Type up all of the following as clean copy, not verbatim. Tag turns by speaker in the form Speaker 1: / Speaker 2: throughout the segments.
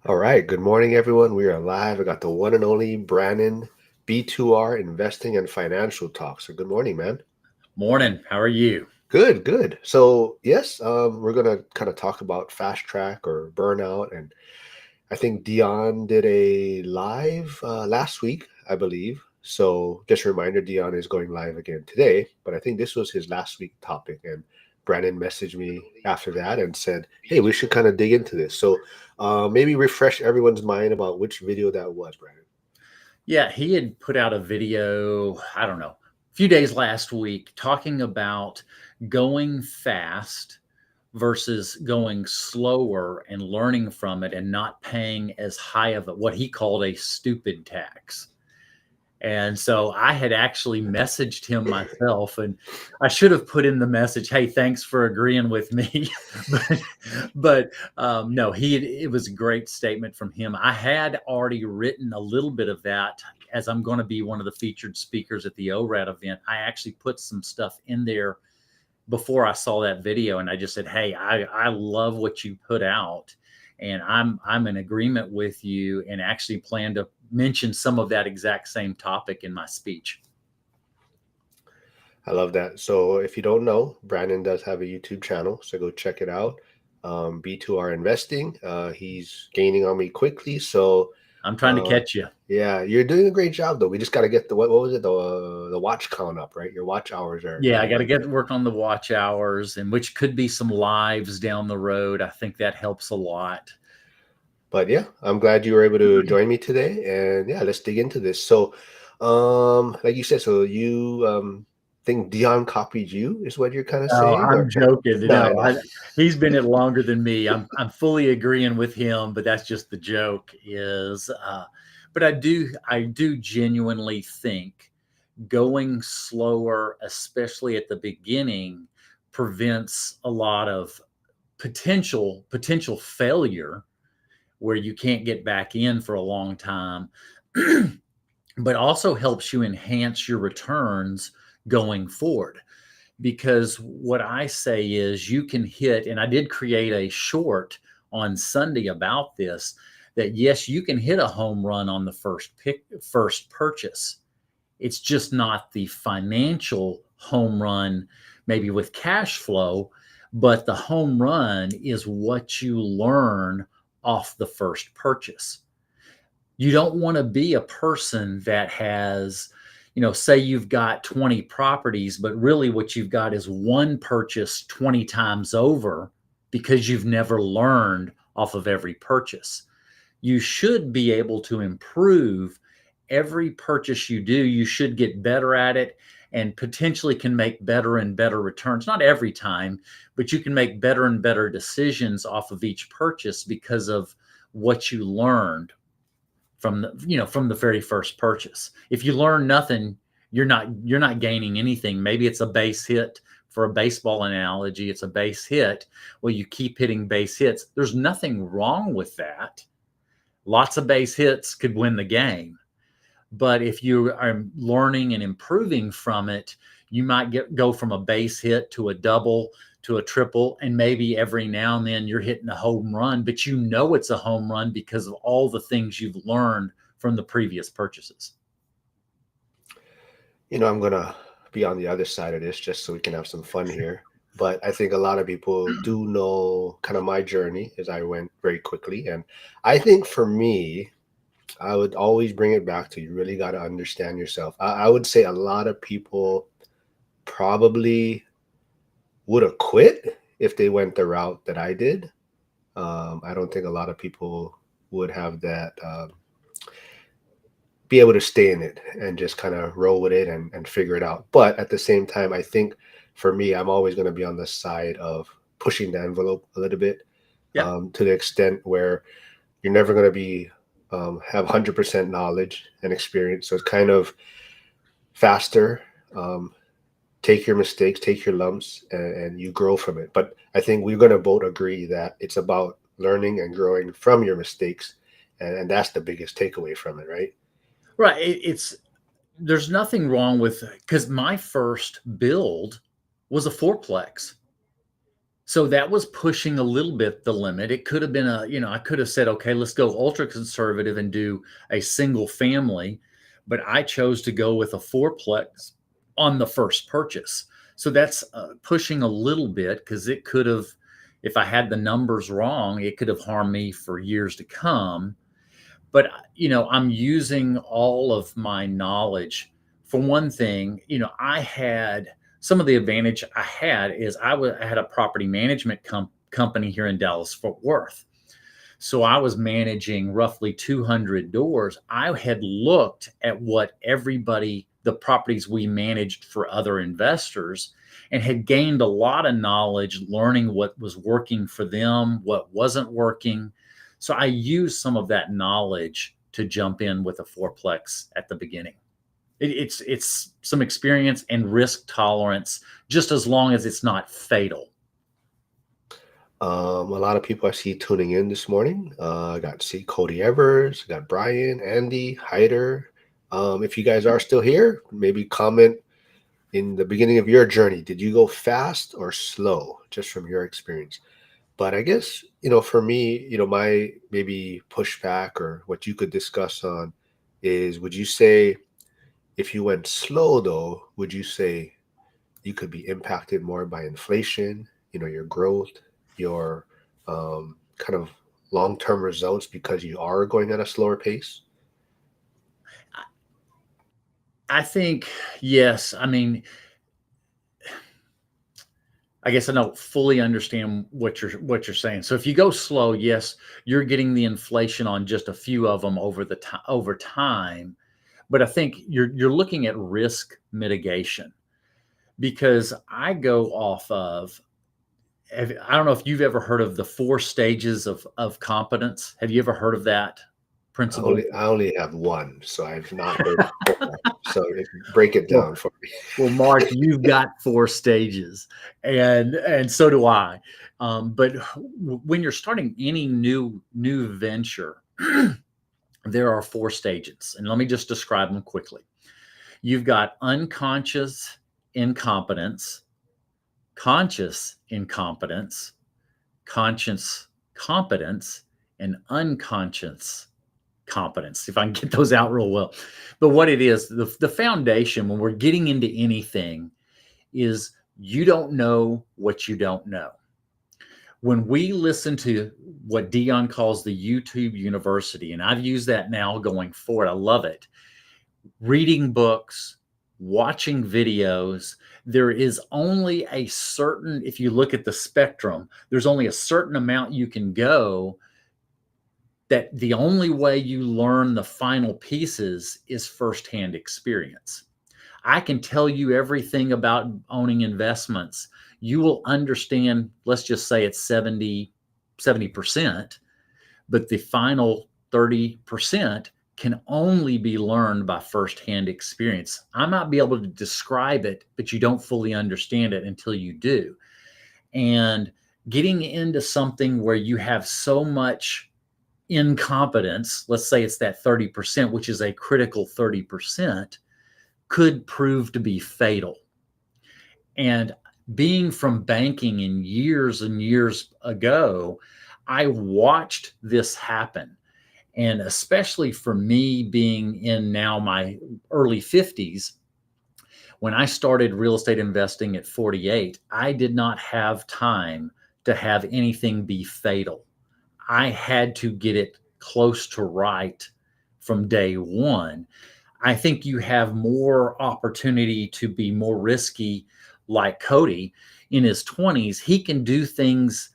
Speaker 1: All right. Good morning, everyone. We are live. I got the one and only Brandon, B2R Investing and Financial Talk. So, good morning, man.
Speaker 2: Morning. How are you?
Speaker 1: Good, good. So, yes, we're going to kind of talk about fast track or burnout. And I think Dion did a live last week, I believe. So, just a reminder, Dion is going live again today. But I think this was his last week topic. And Brandon messaged me after that and said, hey, we should kind of dig into this. So, maybe refresh everyone's mind about which video that was, Brandon.
Speaker 2: Yeah, he had put out a video, I don't know, a few days last week talking about going fast versus going slower and learning from it and not paying as high of what he called a stupid tax. And so I had actually messaged him myself, and I should have put in the message, "Hey, thanks for agreeing with me." but no, it was a great statement from him. I had already written a little bit of that as I'm going to be one of the featured speakers at the ORAD event. I actually put some stuff in there before I saw that video, and I just said, "Hey, I love what you put out, and I'm in agreement with you, and actually plan to mention some of that exact same topic in my speech."
Speaker 1: I love that. So, if you don't know, Brandon does have a YouTube channel. So, go check it out. B2R Investing. He's gaining on me quickly. So,
Speaker 2: I'm trying to
Speaker 1: uh,
Speaker 2: catch you.
Speaker 1: yeah, you're doing a great job, though. We just got to get what was it? The watch count up, right? Your watch hours are
Speaker 2: Yeah, I got to
Speaker 1: going.
Speaker 2: get to work on the watch hours, and which could be some lives down the road. I think that helps a lot.
Speaker 1: But yeah, I'm glad you were able to join me today. And yeah, let's dig into this. So, like you said, so you think Dion copied you, is what you're kind of
Speaker 2: No,
Speaker 1: saying, or
Speaker 2: I'm joking.
Speaker 1: no? I
Speaker 2: No,
Speaker 1: know.
Speaker 2: he's been it longer than me. I'm fully agreeing with him, but that's just the joke. But I do genuinely think going slower, especially at the beginning, prevents a lot of potential failure where you can't get back in for a long time, but also helps you enhance your returns going forward. Because what I say is you can hit, and I did create a short on Sunday about this, that yes, you can hit a home run on the first purchase. It's just not the financial home run, maybe with cash flow, but the home run is what you learn off the first purchase. You don't want to be a person that has, say you've got 20 properties, but really what you've got is one purchase 20 times over because you've never learned off of every purchase. You should be able to improve every purchase you do. You should get better at it and potentially can make better and better returns. Not every time, but you can make better and better decisions off of each purchase because of what you learned from the very first purchase. If you learn nothing, you're not gaining anything. Maybe it's a base hit. For a baseball analogy, it's a base hit. Well, you keep hitting base hits. There's nothing wrong with that. Lots of base hits could win the game. But if you are learning and improving from it, you might go from a base hit to a double to a triple, and maybe every now and then you're hitting a home run, but you know it's a home run because of all the things you've learned from the previous purchases.
Speaker 1: I'm gonna be on the other side of this just so we can have some fun here. But I think a lot of people do know kind of my journey as I went very quickly. And I think for me, I would always bring it back to you really got to understand yourself. I would say a lot of people probably would have quit if they went the route that I did. I don't think a lot of people would have that be able to stay in it and just kind of roll with it and figure it out. But at the same time, I think for me, I'm always going to be on the side of pushing the envelope a little bit
Speaker 2: Yeah.
Speaker 1: to the extent where you're never going to be have 100% knowledge and experience. So it's kind of faster. Um, take your mistakes, take your lumps, and you grow from it. But I think we're going to both agree that it's about learning and growing from your mistakes, and that's the biggest takeaway from it, right?
Speaker 2: Right. It's there's nothing wrong with, because my first build was a fourplex. So that was pushing a little bit the limit. It could have been I could have said, okay, let's go ultra conservative and do a single family, but I chose to go with a fourplex on the first purchase. So that's pushing a little bit, because it could have, if I had the numbers wrong, it could have harmed me for years to come. But I'm using all of my knowledge. For one thing, I had some of the advantage I had is I had a property management company here in Dallas Fort Worth. So I was managing roughly 200 doors. I had looked at what the properties we managed for other investors, and had gained a lot of knowledge, learning what was working for them, what wasn't working. So I used some of that knowledge to jump in with a fourplex at the beginning. It's some experience and risk tolerance, just as long as it's not fatal.
Speaker 1: A lot of people I see tuning in this morning. I got see Cody Evers, got Brian, Andy, Hyder. If you guys are still here, maybe comment in the beginning of your journey. Did you go fast or slow, just from your experience? But I guess, for me, my maybe pushback, or what you could discuss on, is, would you say, if you went slow though, would you say you could be impacted more by inflation, your growth, your kind of long-term results, because you are going at a slower pace?
Speaker 2: I think, yes. I mean, I guess I don't fully understand what you're saying. So if you go slow, yes, you're getting the inflation on just a few of them over time. But I think you're looking at risk mitigation, because I go off of, I don't know if you've ever heard of the 4 stages of competence. Have you ever heard of that principle?
Speaker 1: I only have one, so I've not heard of that. So break it
Speaker 2: Well,
Speaker 1: down for me.
Speaker 2: well, Mark, you've got 4 stages, and so do I. But when you're starting any new venture, there are 4 stages, and let me just describe them quickly. You've got unconscious incompetence, conscious incompetence, conscious competence, and unconscious competence, if I can get those out real well. But what it is, the foundation when we're getting into anything, is you don't know what you don't know. When we listen to what Dion calls the YouTube University, and I've used that now going forward, I love it. Reading books, watching videos, there is only a certain, if you look at the spectrum, there's only a certain amount you can go, that the only way you learn the final pieces is firsthand experience. I can tell you everything about owning investments. You will understand, let's just say it's 70%, but the final 30% can only be learned by firsthand experience. I might be able to describe it, but you don't fully understand it until you do. And getting into something where you have so much incompetence, let's say it's that 30%, which is a critical 30%, could prove to be fatal. And being from banking in years and years ago, I watched this happen. And especially for me, being in now my early 50s, when I started real estate investing at 48, I did not have time to have anything be fatal. I had to get it close to right from day one. I think you have more opportunity to be more risky, like Cody in his 20s. He can do things,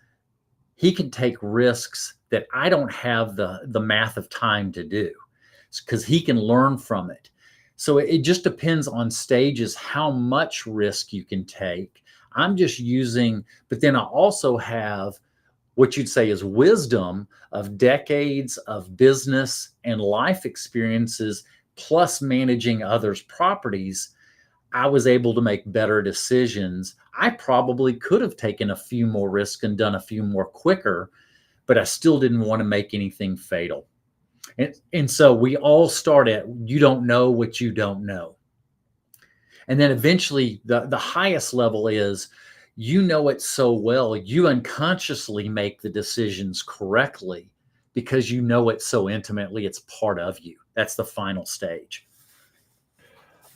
Speaker 2: he can take risks that I don't have the math of time to do, because he can learn from it. So it just depends on stages, how much risk you can take. I'm just using, but then I also have what you'd say is wisdom of decades of business and life experiences, plus managing others' properties. I was able to make better decisions. I probably could have taken a few more risks and done a few more quicker, but I still didn't want to make anything fatal. And so we all start at, you don't know what you don't know. And then eventually the highest level is, you know it so well, you unconsciously make the decisions correctly because you know it so intimately, it's part of you. That's the final stage.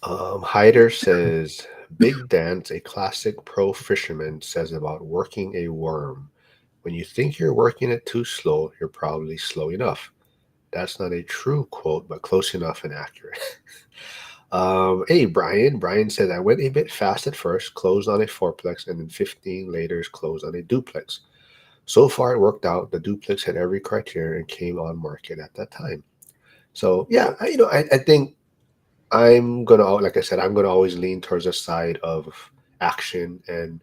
Speaker 1: Hyder says, Big Dance, a classic pro fisherman, says about working a worm. When you think you're working it too slow, you're probably slow enough. That's not a true quote, but close enough and accurate. Hey, Brian. Brian said, I went a bit fast at first, closed on a fourplex, and then 15 later closed on a duplex. So far, it worked out. The duplex had every criteria and came on market at that time. So, yeah, I think I'm gonna, like I said, I'm gonna always lean towards the side of action and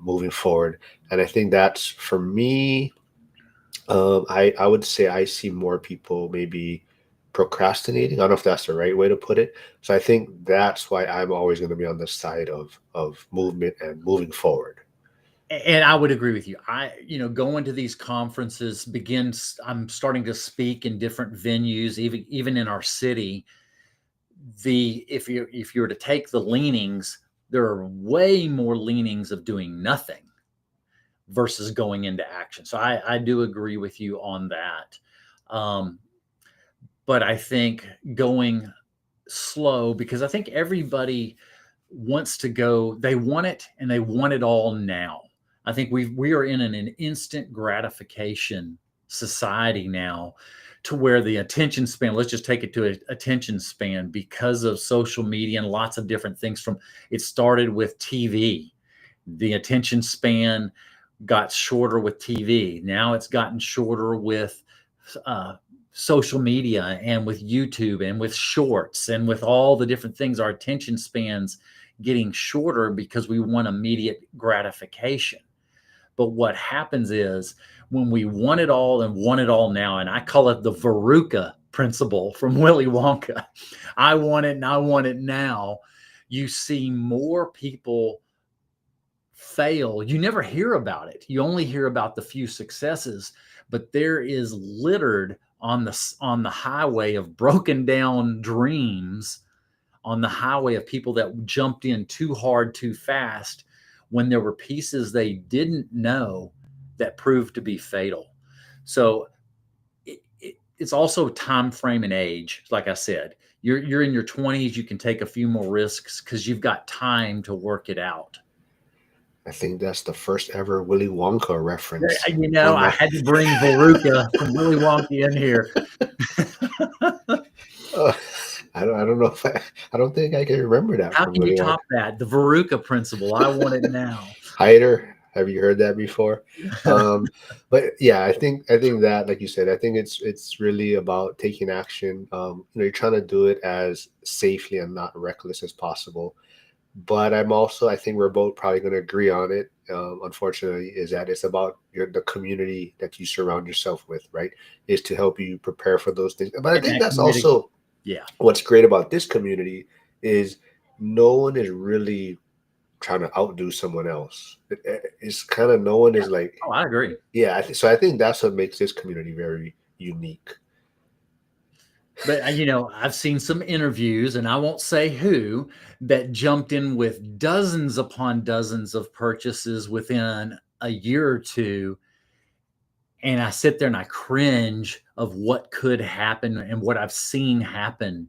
Speaker 1: moving forward. And I think that's for me. I would say I see more people maybe procrastinating. I don't know if that's the right way to put it. So I think that's why I'm always going to be on the side of movement and moving forward.
Speaker 2: And I would agree with you. Going to these conferences I'm starting to speak in different venues, even in our city. If you were to take the leanings, there are way more leanings of doing nothing versus going into action. So I do agree with you on that. But I think going slow, because I think everybody wants to go, they want it and they want it all now. I think we are in an instant gratification society now, to where the attention span, let's just take it to attention span, because of social media and lots of different things. From it started with TV, the attention span got shorter with TV. Now it's gotten shorter with social media and with YouTube and with shorts and with all the different things. Our attention spans getting shorter because we want immediate gratification. But what happens is, when we want it all and want it all now, and I call it the Veruca principle from Willy Wonka, I want it and I want it now. You see more people fail. You never hear about it. You only hear about the few successes, but there is littered on the highway of broken down dreams, on the highway of people that jumped in too hard, too fast, when there were pieces they didn't know that proved to be fatal. So it's also time frame and age. Like I said, you're in your 20s, you can take a few more risks because you've got time to work it out.
Speaker 1: I think that's the first ever Willy Wonka reference.
Speaker 2: I had to bring Veruca from Willy Wonka in here.
Speaker 1: I don't know if I don't think I can remember that.
Speaker 2: How
Speaker 1: from
Speaker 2: can you
Speaker 1: Willy
Speaker 2: top
Speaker 1: Wonka.
Speaker 2: that? The Veruca principle. I want it now.
Speaker 1: Hyder, have you heard that before? But yeah, I think that, like you said, I think it's really about taking action. You're trying to do it as safely and not reckless as possible. But I think we're both probably going to agree on it. Unfortunately, is that it's about the community that you surround yourself with, right? Is to help you prepare for those things. But I
Speaker 2: And
Speaker 1: think
Speaker 2: that
Speaker 1: that's
Speaker 2: community,
Speaker 1: also
Speaker 2: yeah.
Speaker 1: what's great about this community is no one is really trying to outdo someone else. It's kind of no one is like,
Speaker 2: Oh, I agree.
Speaker 1: yeah. So I think that's what makes this community very unique.
Speaker 2: But I've seen some interviews, and I won't say who, that jumped in with dozens upon dozens of purchases within a year or two. And I sit there and I cringe of what could happen and what I've seen happen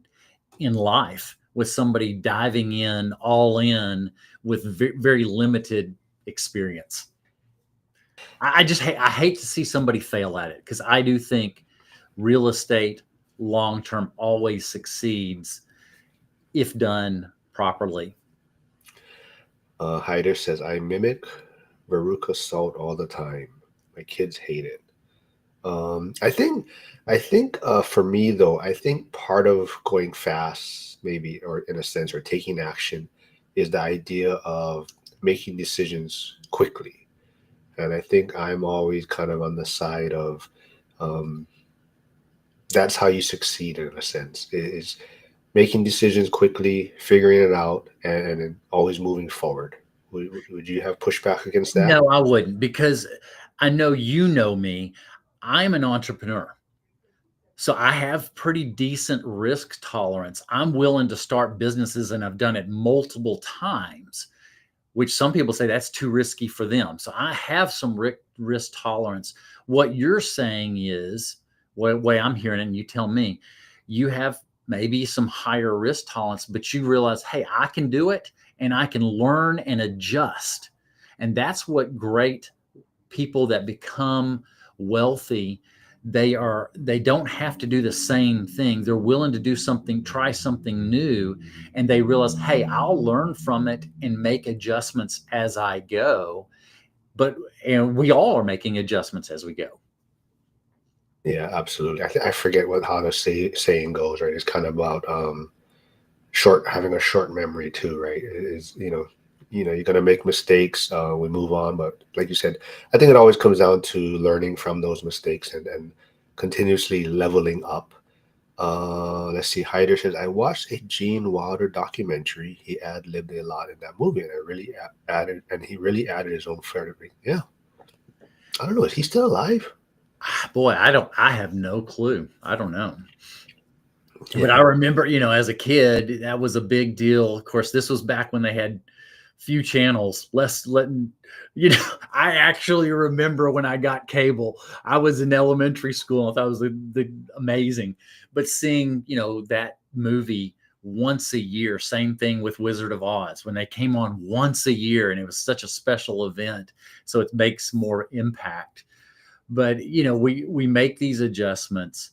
Speaker 2: in life with somebody diving in all in with very limited experience. I hate to see somebody fail at it, because I do think real estate long term always succeeds if done properly.
Speaker 1: Hyder says, I mimic Veruca Salt all the time. My kids hate it. I think for me though, I think part of going fast, maybe, or in a sense, or taking action, is the idea of making decisions quickly. And I think I'm always kind of on the side of um, that's how you succeed in a sense, is making decisions quickly, figuring it out, and then always moving forward. Would you have pushback against that?
Speaker 2: No, I wouldn't, because I know me. I'm an entrepreneur. So I have pretty decent risk tolerance. I'm willing to start businesses, and I've done it multiple times which some people say that's too risky for them. So I have some risk tolerance. What you're saying is, what way I'm hearing it, and you tell me, you have maybe some higher risk tolerance, but you realize, hey, I can do it and I can learn and adjust. And that's what great people that become wealthy, they don't have to do the same thing. They're willing to do something, try something new, and they realize, hey, I'll learn from it and make adjustments as I go. And we all are making adjustments as we go.
Speaker 1: Yeah, absolutely. I forget how the saying goes, right? It's kind of about having a short memory too, right? It is, you're gonna make mistakes. We move on, but like you said, I think it always comes down to learning from those mistakes and continuously leveling up. Let's see. Hyder says, I watched a Gene Wilder documentary. He ad-libbed a lot in that movie, and he really added his own flair. Yeah. I don't know. Is he still alive?
Speaker 2: Boy, I have no clue. I don't know.
Speaker 1: Yeah.
Speaker 2: But I remember, as a kid, that was a big deal. Of course, this was back when they had few channels, I actually remember when I got cable. I was in elementary school. I thought it was amazing. But seeing, that movie once a year, same thing with Wizard of Oz, when they came on once a year, and it was such a special event. So it makes more impact. But, we make these adjustments.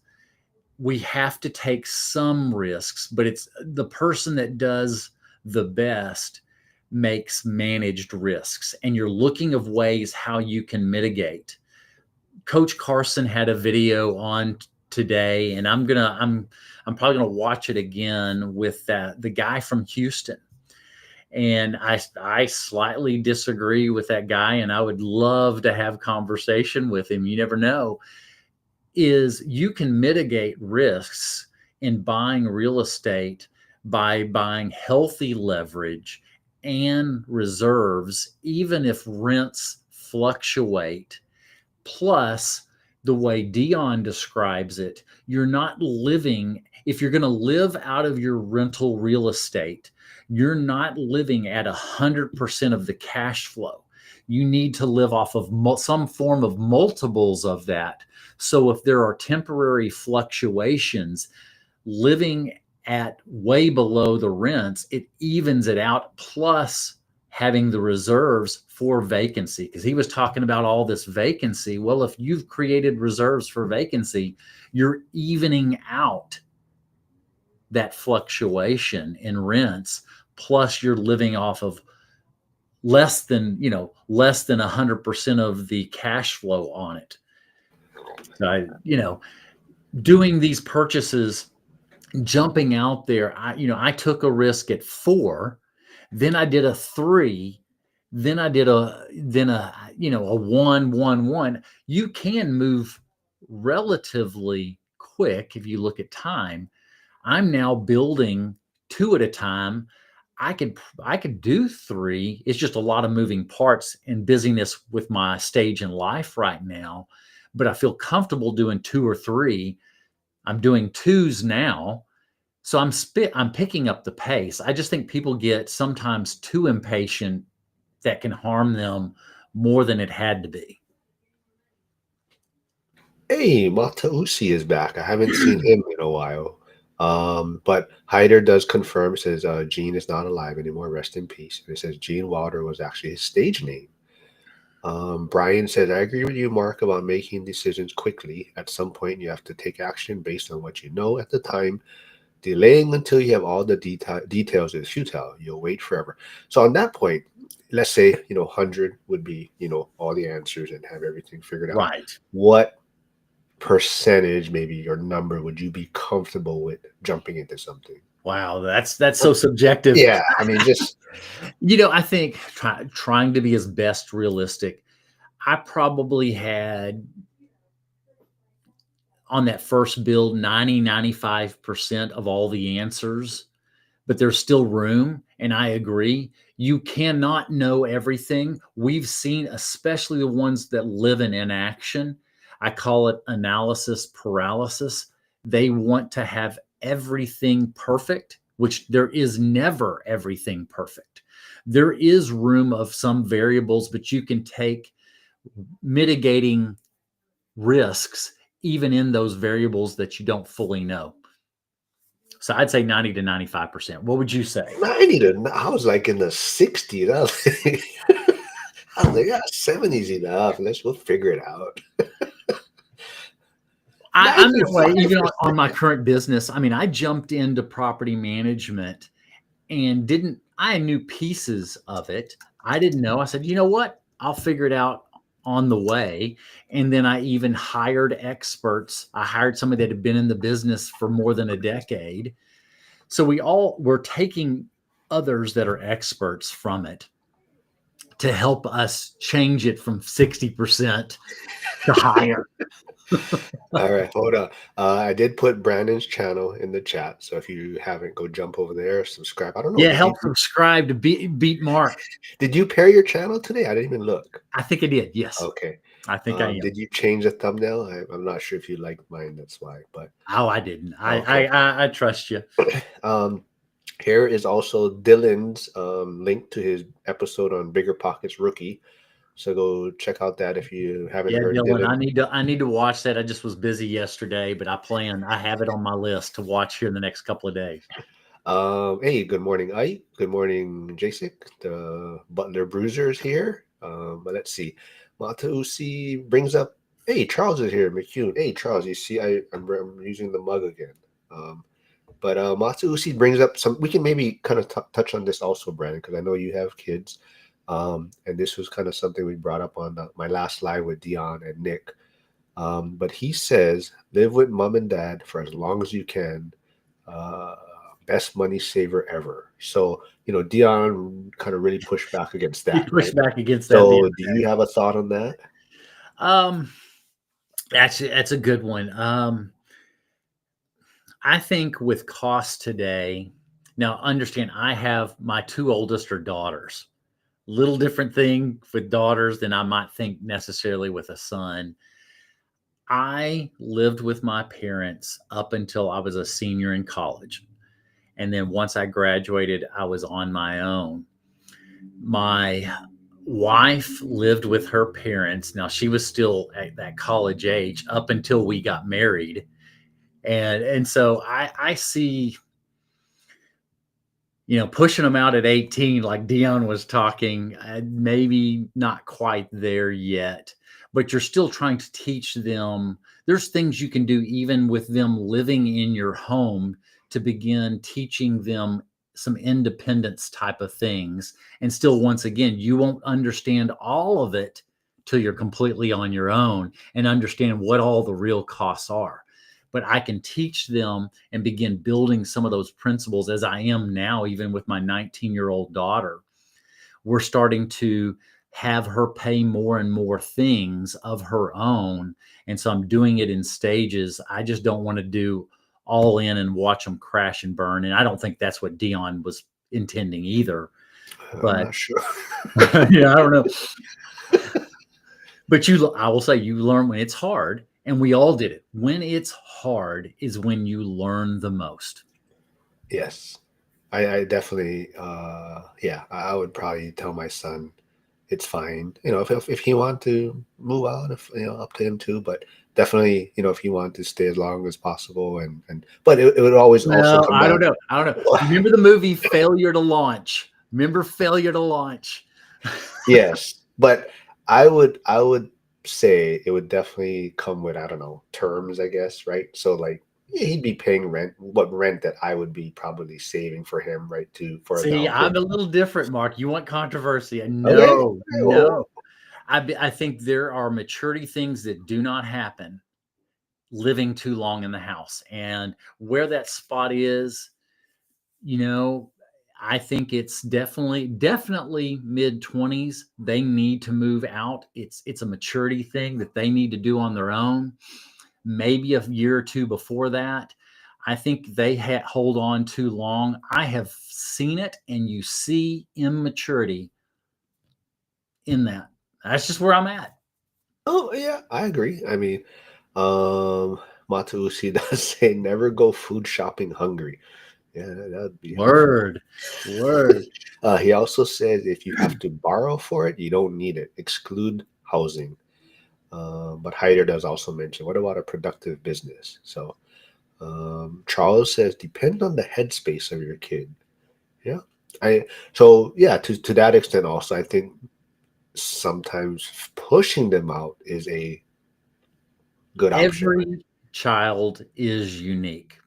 Speaker 2: We have to take some risks, but it's the person that does the best makes managed risks, and you're looking of ways how you can mitigate. Coach Carson had a video on today, and I'm probably gonna watch it again with the guy from Houston. And I slightly disagree with that guy, and I would love to have conversation with him. You never know. Is you can mitigate risks in buying real estate by buying healthy leverage and reserves, even if rents fluctuate. Plus, the way Dion describes it, you're not living, if you're going to live out of your rental real estate, you're not living at 100% of the cash flow. You need to live off of some form of multiples of that. So if there are temporary fluctuations, living at way below the rents, it evens it out, plus having the reserves for vacancy. Because he was talking about all this vacancy. Well, if you've created reserves for vacancy, you're evening out that fluctuation in rents, plus you're living off of less than 100% of the cash flow on it. So doing these purchases, jumping out there, I took a risk at 4, then I did a 3, then I did a 1, 1, 1. You can move relatively quick if you look at time. I'm now building 2 at a time. I could do 3. It's just a lot of moving parts and busyness with my stage in life right now. But I feel comfortable doing 2 or 3. I'm doing 2s now. So I'm picking up the pace. I just think people get sometimes too impatient, that can harm them more than it had to be.
Speaker 1: Hey, Matausi is back. I haven't seen him in a while. But Hyder does confirm, says Gene is not alive anymore. Rest in peace. And it says Gene Wilder was actually his stage name. Brian says, I agree with you, Mark, about making decisions quickly. At some point, you have to take action based on what you know at the time. Delaying until you have all the details is futile. You'll wait forever. So on that point, let's say, 100 would be, all the answers and have everything figured out.
Speaker 2: Right.
Speaker 1: What percentage, maybe your number, would you be comfortable with jumping into something?
Speaker 2: Wow, that's so subjective.
Speaker 1: Yeah, I mean, just
Speaker 2: I think trying to be as best realistic, I probably had on that first build 95% of all the answers, but there's still room. And I agree, you cannot know everything. We've seen, especially the ones that live in inaction, I call it analysis paralysis. They want to have everything perfect, which there is never everything perfect. There is room of some variables, but you can take mitigating risks even in those variables that you don't fully know. So I'd say 90 to 95%. What would you say?
Speaker 1: 90 to, I was like in the 60s. I was like, yeah, 70's enough. We'll figure it out.
Speaker 2: I'm that way, even
Speaker 1: 95%.
Speaker 2: on my current business. I mean, I jumped into property management and I knew pieces of it. I didn't know. I said, you know what? I'll figure it out on the way. And then I even hired experts. I hired somebody that had been in the business for more than a decade. So we all were taking others that are experts from it to help us change it from 60% to higher.
Speaker 1: All right, hold on. I did put Brandon's channel in the chat, so if you haven't, go jump over there, subscribe. I don't know.
Speaker 2: Yeah, help subscribe to beat Mark.
Speaker 1: Did you pair your channel today? I didn't even look.
Speaker 2: I think I did. Yes.
Speaker 1: Okay.
Speaker 2: I think I am.
Speaker 1: Did you change the thumbnail? I'm not sure if you liked mine. That's why. But
Speaker 2: I didn't.
Speaker 1: okay.
Speaker 2: I trust you.
Speaker 1: Here is also Dylan's link to his episode on Bigger Pockets Rookie. So go check out that if you haven't heard
Speaker 2: Dylan,
Speaker 1: Dylan.
Speaker 2: I need to watch that. I just was busy yesterday, but I have it on my list to watch here in the next couple of days.
Speaker 1: Hey, good morning, Ike. Good morning, Jacek. The Butler Bruisers here. But let's see. Matausi brings up, hey, Charles is here, McCune. Hey, Charles, you see, I'm using the mug again. But Matausi brings up some, we can maybe kind of touch on this also, Brandon, because I know you have kids. And this was kind of something we brought up on my last live with Dion and Nick. But he says, live with mom and dad for as long as you can. Best money saver ever. So, Dion kind of really pushed back against that.
Speaker 2: He pushed back against that.
Speaker 1: So do you have a thought on that?
Speaker 2: That's a good one. I think with cost today, now understand I have my two oldest are daughters. Little different thing with daughters than I might think necessarily with a son. I lived with my parents up until I was a senior in college. And then once I graduated, I was on my own. My wife lived with her parents. Now she was still at that college age up until we got married. And so I see, pushing them out at 18, like Dion was talking, maybe not quite there yet, but you're still trying to teach them. There's things you can do even with them living in your home to begin teaching them some independence type of things. And still, once again, you won't understand all of it till you're completely on your own and understand what all the real costs are. But I can teach them and begin building some of those principles as I am now, even with my 19-year-old daughter. We're starting to have her pay more and more things of her own. And so I'm doing it in stages. I just don't want to do all in and watch them crash and burn. And I don't think that's what Dion was intending either. But
Speaker 1: I'm not sure.
Speaker 2: yeah, I don't know. But I will say you learn when it's hard, and we all did it. When it's hard is when you learn the most.
Speaker 1: Yes, I definitely, I would probably tell my son it's fine. If he want to move out, up to him too, but definitely, if he want to stay as long as possible but it would always also come
Speaker 2: I
Speaker 1: down.
Speaker 2: don't know. Remember the movie Failure to Launch? Failure to Launch?
Speaker 1: Yes, but I would say it would definitely come with, I don't know, terms, I guess, right? So like he'd be paying rent that I would be probably saving for him, right?
Speaker 2: See, I'm a little different, Mark. You want controversy? No, okay. No. I think there are maturity things that do not happen living too long in the house. And where that spot is, I think it's definitely mid-20s. They need to move out. It's a maturity thing that they need to do on their own. Maybe a year or two before that. I think they hold on too long. I have seen it, and you see immaturity in that. That's just where I'm at.
Speaker 1: Oh yeah, I agree. I mean, Matausi does say never go food shopping hungry. Yeah, that'd be helpful.
Speaker 2: Word. Word.
Speaker 1: He also says if you have to borrow for it, you don't need it. Exclude housing. But Hyder does also mention, what about a productive business? So Charles says, depend on the headspace of your kid. Yeah. I so yeah, to that extent also, I think sometimes pushing them out is a good option.
Speaker 2: Every child is unique.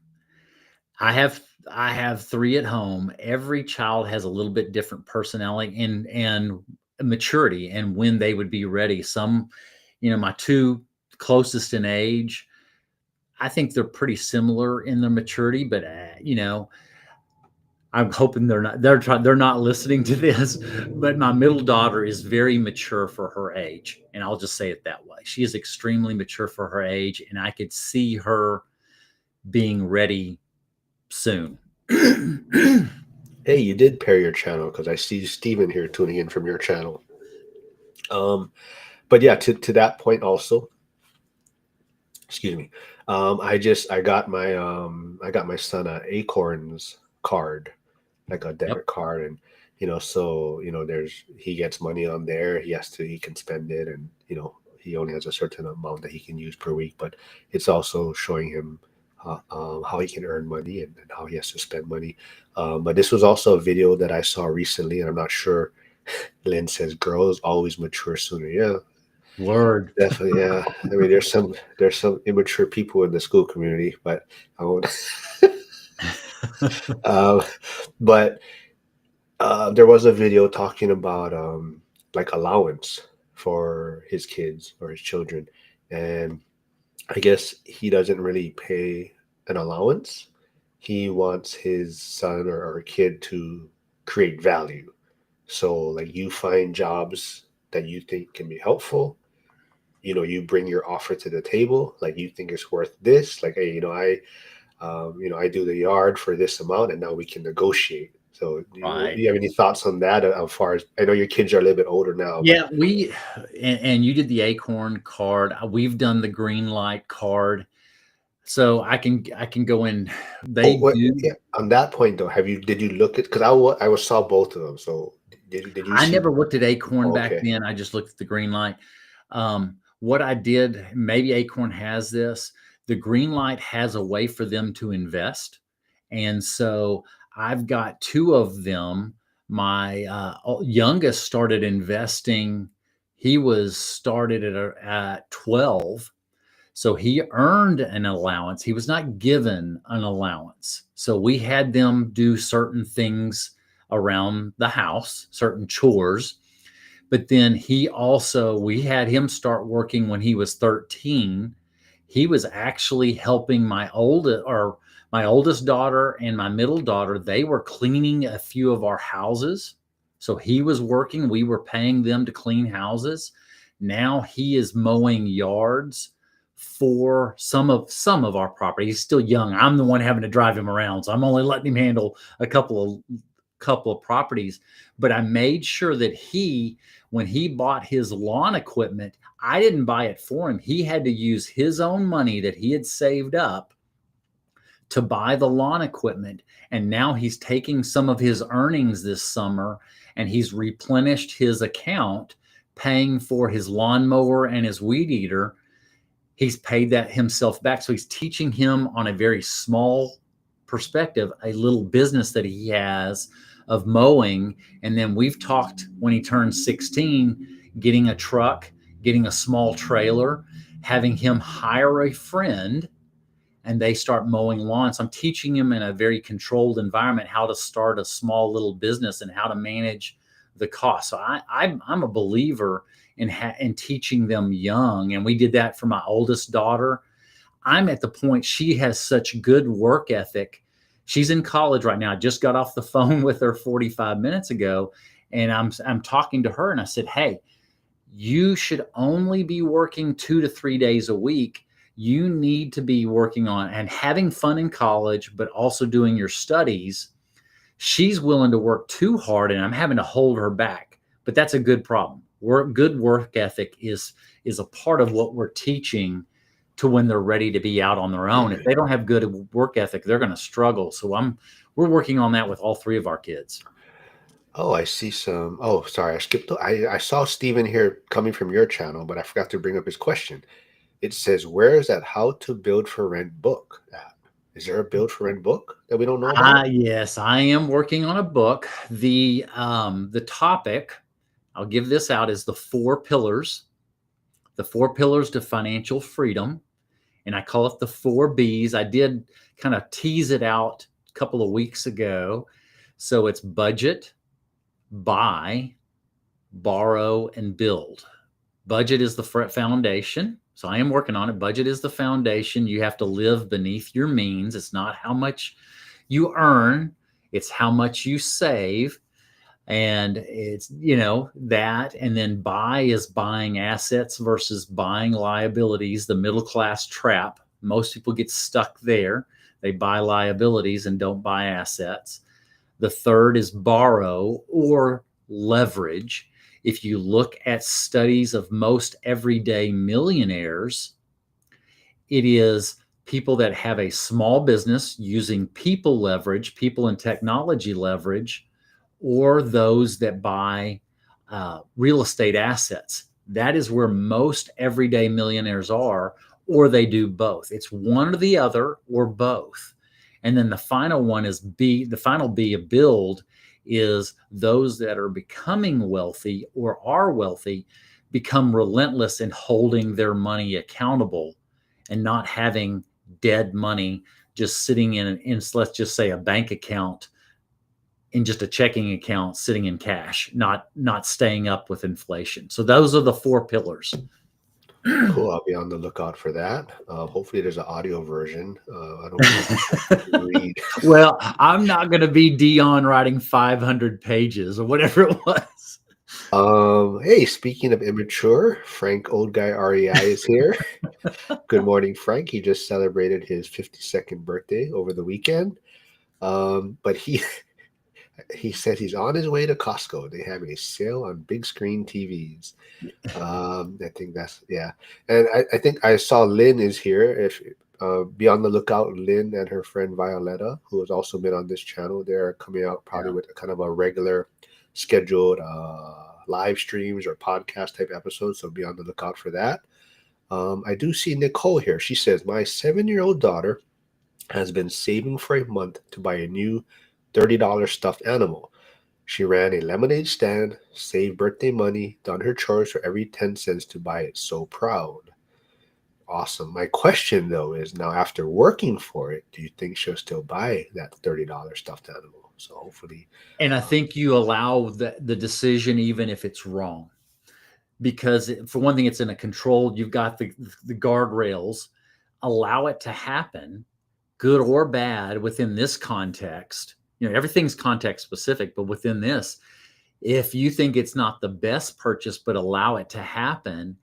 Speaker 2: I have three at home. Every child has a little bit different personality and maturity and when they would be ready. Some, my two closest in age, I think they're pretty similar in their maturity, but I'm hoping they're not listening to this, but my middle daughter is very mature for her age, and I'll just say it that way. She is extremely mature for her age, and I could see her being ready soon.
Speaker 1: Hey, you did pair your channel because I see Steven here tuning in from your channel. Um, but yeah, to that point also, excuse me. I got my son a Acorns card, like a
Speaker 2: Yep.
Speaker 1: debit card, and so there's he gets money on there. He can spend it, and he only has a certain amount that he can use per week. But it's also showing him how he can earn money and how he has to spend money. But this was also a video that I saw recently, and I'm not sure. Lynn says girls always mature sooner. Yeah,
Speaker 2: Word.
Speaker 1: definitely. Yeah, I mean, there's some immature people in the school community, but I won't. um, but there was a video talking about like allowance for his kids or his children, and I guess he doesn't really pay an allowance. He wants his son or kid to create value. So like you find jobs that you think can be helpful. You bring your offer to the table, like you think it's worth this. Like, hey, I do the yard for this amount, and now we can negotiate. So, do
Speaker 2: Right.
Speaker 1: you have any thoughts on that? As far as I know, your kids are a little bit older now, but
Speaker 2: Yeah, and you did the Acorn card. We've done the green light card. So I can go in.
Speaker 1: oh,
Speaker 2: They
Speaker 1: what?
Speaker 2: do.
Speaker 1: Yeah, on that point though, did you look at? Because I saw both of them. So, did you
Speaker 2: I
Speaker 1: see?
Speaker 2: never looked at Acorn
Speaker 1: Oh,
Speaker 2: back
Speaker 1: okay,
Speaker 2: then. I just looked at the green light. What I did, maybe Acorn has this. The green light has a way for them to invest. And so I've got two of them. My youngest started investing. He was started at 12. So he earned an allowance. He was not given an allowance. So we had them do certain things around the house, certain chores. But then we had him start working when he was 13. He was actually helping my oldest daughter and my middle daughter. They were cleaning a few of our houses. So he was working. We were paying them to clean houses. Now he is mowing yards for some of our property. He's still young. I'm the one having to drive him around. So I'm only letting him handle a couple of properties. But I made sure that when he bought his lawn equipment, I didn't buy it for him. He had to use his own money that he had saved up to buy the lawn equipment. And now he's taking some of his earnings this summer and he's replenished his account, paying for his lawnmower and his weed eater. He's paid that himself back. So he's teaching him on a very small perspective, a little business that he has of mowing. And then we've talked when he turns 16, getting a truck, getting a small trailer, having him hire a friend and they start mowing lawns. I'm teaching him in a very controlled environment how to start a small little business and how to manage the cost. So I'm a believer in teaching them young, and we did that for my oldest daughter. I'm at the point she has such good work ethic. She's in college right now. I just got off the phone with her 45 minutes ago, and I'm talking to her, and I said, "Hey, you should only be working 2 to 3 days a week. You need to be working on and having fun in college, but also doing your studies." She's willing to work too hard, and I'm having to hold her back. But that's a good problem. Good work ethic is a part of what we're teaching to when they're ready to be out on their own. If they don't have good work ethic, they're going to struggle. So we're working on that with all three of our kids.
Speaker 1: Oh, I see some. Oh, sorry, I skipped. I saw Steven here coming from your channel, but I forgot to bring up his question. It says, "Where is that How to Build for Rent book at? Is there a Build for Rent book that we don't know about?"
Speaker 2: Yes, I am working on a book. The topic, I'll give this out, is the 4 pillars to financial freedom. And I call it the 4 Bs. I did kind of tease it out a couple of weeks ago. So it's budget, buy, borrow, and build. Budget is the foundation. So I am working on it. Budget is the foundation. You have to live beneath your means. It's not how much you earn, it's how much you save. And it's, that. And then buy is buying assets versus buying liabilities, the middle class trap. Most people get stuck there. They buy liabilities and don't buy assets. The third is borrow or leverage. If you look at studies of most everyday millionaires, it is people that have a small business using people leverage, people and technology leverage, or those that buy real estate assets. That is where most everyday millionaires are, or they do both. It's one or the other or both. And then the final one is B. The final B of build is those that are becoming wealthy or are wealthy become relentless in holding their money accountable and not having dead money just sitting in let's just say a bank account, in just a checking account sitting in cash, not staying up with inflation. So those are the 4 pillars.
Speaker 1: Cool. I'll be on the lookout for that. Hopefully there's an audio version. I don't read.
Speaker 2: Well, I'm not going to be Dion writing 500 pages or whatever it was.
Speaker 1: Hey, speaking of immature, Frank Old Guy REI is here. Good morning, Frank. He just celebrated his 52nd birthday over the weekend. But he said he's on his way to Costco. They have a sale on big screen TVs. I think that's, yeah. And I think I saw Lynn is here. If be on the lookout, Lynn and her friend Violetta, who has also been on this channel, they're coming out probably with kind of a regular scheduled live streams or podcast type episodes. So be on the lookout for that. I do see Nicole here. She says, my 7-year-old daughter has been saving for a month to buy a new $30 stuffed animal. She ran a lemonade stand, saved birthday money, done her chores for every 10 cents to buy it. So proud. Awesome. My question, though, is now after working for it, do you think she'll still buy that $30 stuffed animal? So hopefully.
Speaker 2: And I think you allow the decision even if it's wrong. Because for one thing, it's in a controlled, you've got the guardrails. Allow it to happen, good or bad, within this context. Everything's context specific, but within this, if you think it's not the best purchase, but allow it to happen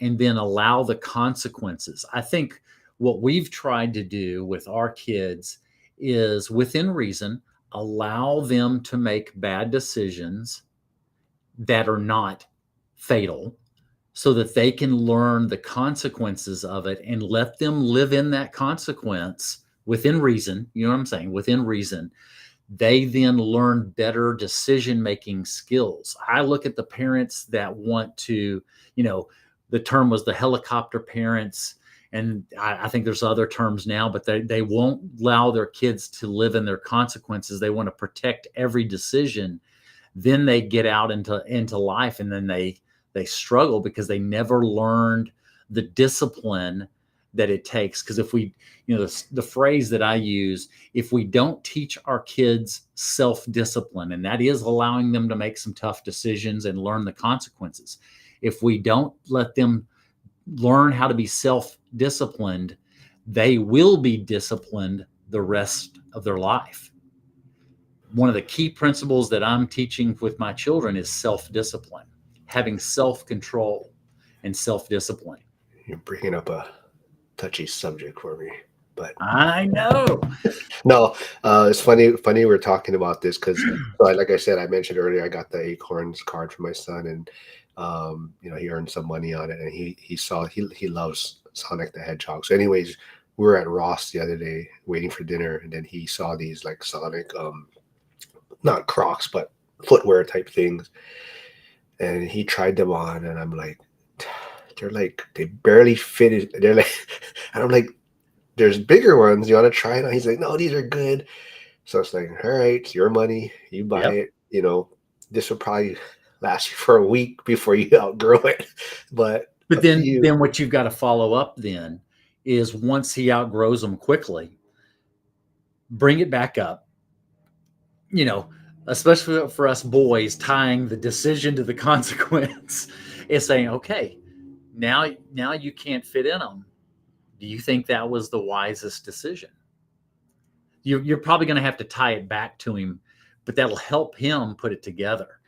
Speaker 2: and then allow the consequences. I think what we've tried to do with our kids is, within reason, allow them to make bad decisions that are not fatal so that they can learn the consequences of it and let them live in that consequence within reason. You know what I'm saying? Within reason. They then learn better decision-making skills. I look at the parents that want to, the term was the helicopter parents, and I think there's other terms now, but they won't allow their kids to live in their consequences. They want to protect every decision. Then they get out into life, and then they struggle because they never learned the discipline that it takes. Because if we, the phrase that I use, if we don't teach our kids self-discipline, and that is allowing them to make some tough decisions and learn the consequences. If we don't let them learn how to be self-disciplined, they will be disciplined the rest of their life. One of the key principles that I'm teaching with my children is self-discipline, having self-control and self-discipline.
Speaker 1: You're bringing up a touchy subject for me, but
Speaker 2: I know.
Speaker 1: No, it's funny we're talking about this because, like I said, I mentioned earlier, I got the Acorns card for my son, and he earned some money on it, and he loves Sonic the Hedgehog. So, anyways, we were at Ross the other day waiting for dinner, and then he saw these like Sonic, not Crocs, but footwear type things, and he tried them on, and I'm like, they're like they barely fit it. They're like, and I'm like, there's bigger ones. You want to try it on? He's like, no, these are good. So it's like, all right, it's your money. You buy
Speaker 2: Yep.
Speaker 1: it. This will probably last you for a week before you outgrow it. But
Speaker 2: But
Speaker 1: up to you.
Speaker 2: then what you've got to follow up then is once he outgrows them quickly, bring it back up, you know, especially for us boys, tying the decision to the consequence is saying, okay, now you can't fit in them. Do you think that was the wisest decision? You're probably going to have to tie it back to him, but that'll help him put it together.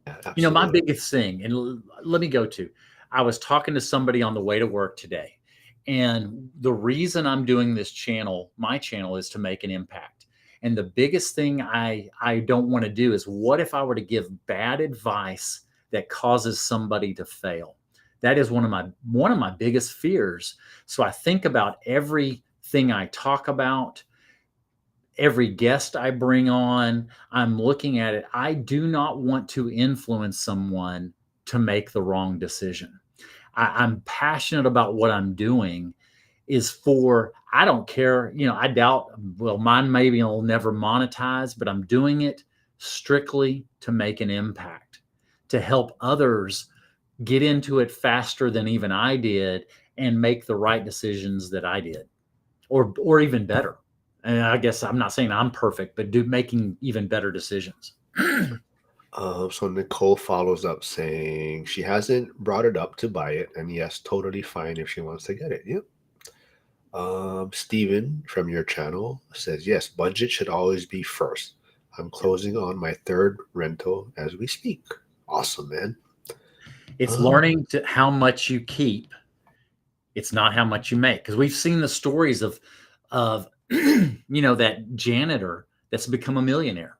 Speaker 1: Yeah,
Speaker 2: My
Speaker 1: absolutely.
Speaker 2: biggest thing, and let me go to, I was talking to somebody on the way to work today, and the reason I'm doing this channel, my channel, is to make an impact. And the biggest thing I don't want to do is, what if I were to give bad advice that causes somebody to fail? That is one of my biggest fears. So I think about everything I talk about, every guest I bring on, I'm looking at it. I do not want to influence someone to make the wrong decision. I'm passionate about what I'm doing I don't care, I doubt, well, mine maybe will never monetize, but I'm doing it strictly to make an impact, to help others get into it faster than even I did and make the right decisions that I did, or even better. And I guess I'm not saying I'm perfect, but making even better decisions.
Speaker 1: So Nicole follows up saying she hasn't brought it up to buy it, and yes, totally fine if she wants to get it. Yep. Steven from your channel says, yes, budget should always be first. I'm closing on my third rental as we speak. Awesome, man.
Speaker 2: It's learning to how much you keep. It's not how much you make, because we've seen the stories of that janitor that's become a millionaire.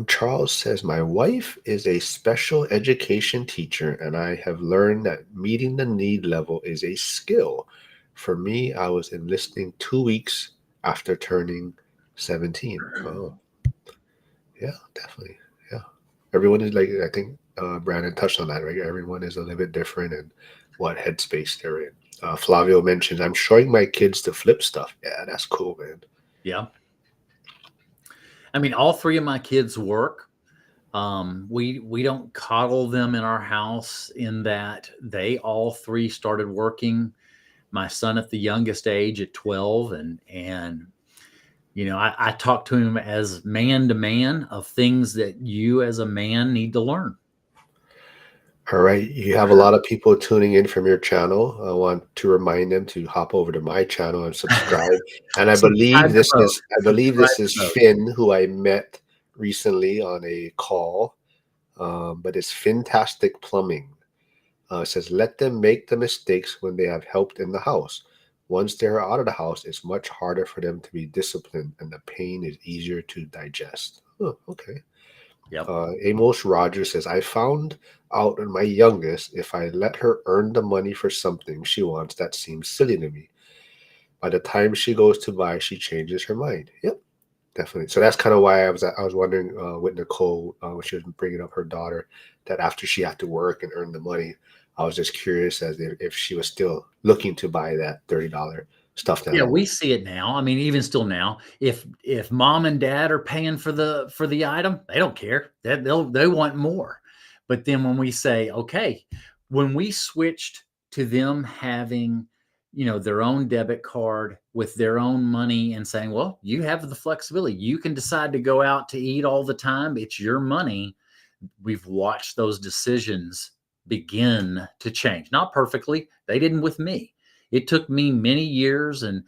Speaker 1: Charles says, my wife is a special education teacher, and I have learned that meeting the need level is a skill. For me, I was enlisting 2 weeks after turning 17. Oh, yeah, definitely. Yeah. Everyone is like, I think Brandon touched on that, right? Everyone is a little bit different in what headspace they're in. Flavio mentions, I'm showing my kids to flip stuff. Yeah, that's cool, man.
Speaker 2: Yeah. I mean, all three of my kids work. We don't coddle them in our house, in that they all three started working. My son at the youngest age at 12, and I talk to him as man to man of things that you as a man need to learn.
Speaker 1: All right, you have a lot of people tuning in from your channel. I want to remind them to hop over to my channel and subscribe. And I believe
Speaker 2: Subscribe to
Speaker 1: this
Speaker 2: both.
Speaker 1: is I believe
Speaker 2: Subscribe
Speaker 1: this
Speaker 2: to
Speaker 1: is
Speaker 2: both.
Speaker 1: Finn, who I met recently on a call. But it's Fantastic Plumbing. It says, let them make the mistakes when they have helped in the house. Once they're out of the house, it's much harder for them to be disciplined, and the pain is easier to digest. Oh, okay.
Speaker 2: Yep.
Speaker 1: Amos Rogers says, I found out in my youngest, if I let her earn the money for something she wants, that seems silly to me. By the time she goes to buy, she changes her mind. Yep, definitely. So that's kind of why I was wondering with Nicole when she was bringing up her daughter, that after she had to work and earn the money, I was just curious as if she was still looking to buy that $30 stuffed
Speaker 2: Yeah,
Speaker 1: animal.
Speaker 2: we see it now. I mean, even still now, if mom and dad are paying for the item, they don't care. They want more. But then when we say, okay, when we switched to them having, their own debit card with their own money, and saying, well, you have the flexibility. You can decide to go out to eat all the time. It's your money. We've watched those decisions begin to change. Not perfectly. They didn't with me. It took me many years, and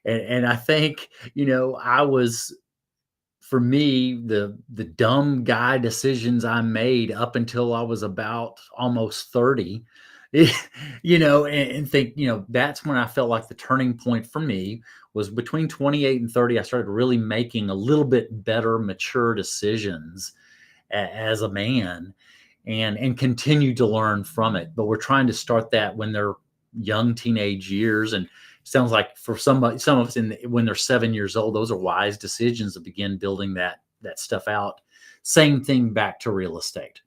Speaker 2: I think, I was, for me, the dumb guy decisions I made up until I was about almost 30, and think, that's when I felt like the turning point for me was between 28 and 30. I started really making a little bit better, mature decisions as a man. and continue to learn from it. But we're trying to start that when they're young teenage years. And it sounds like for some of us when they're 7 years old, those are wise decisions to begin building that stuff out. Same thing back to real estate.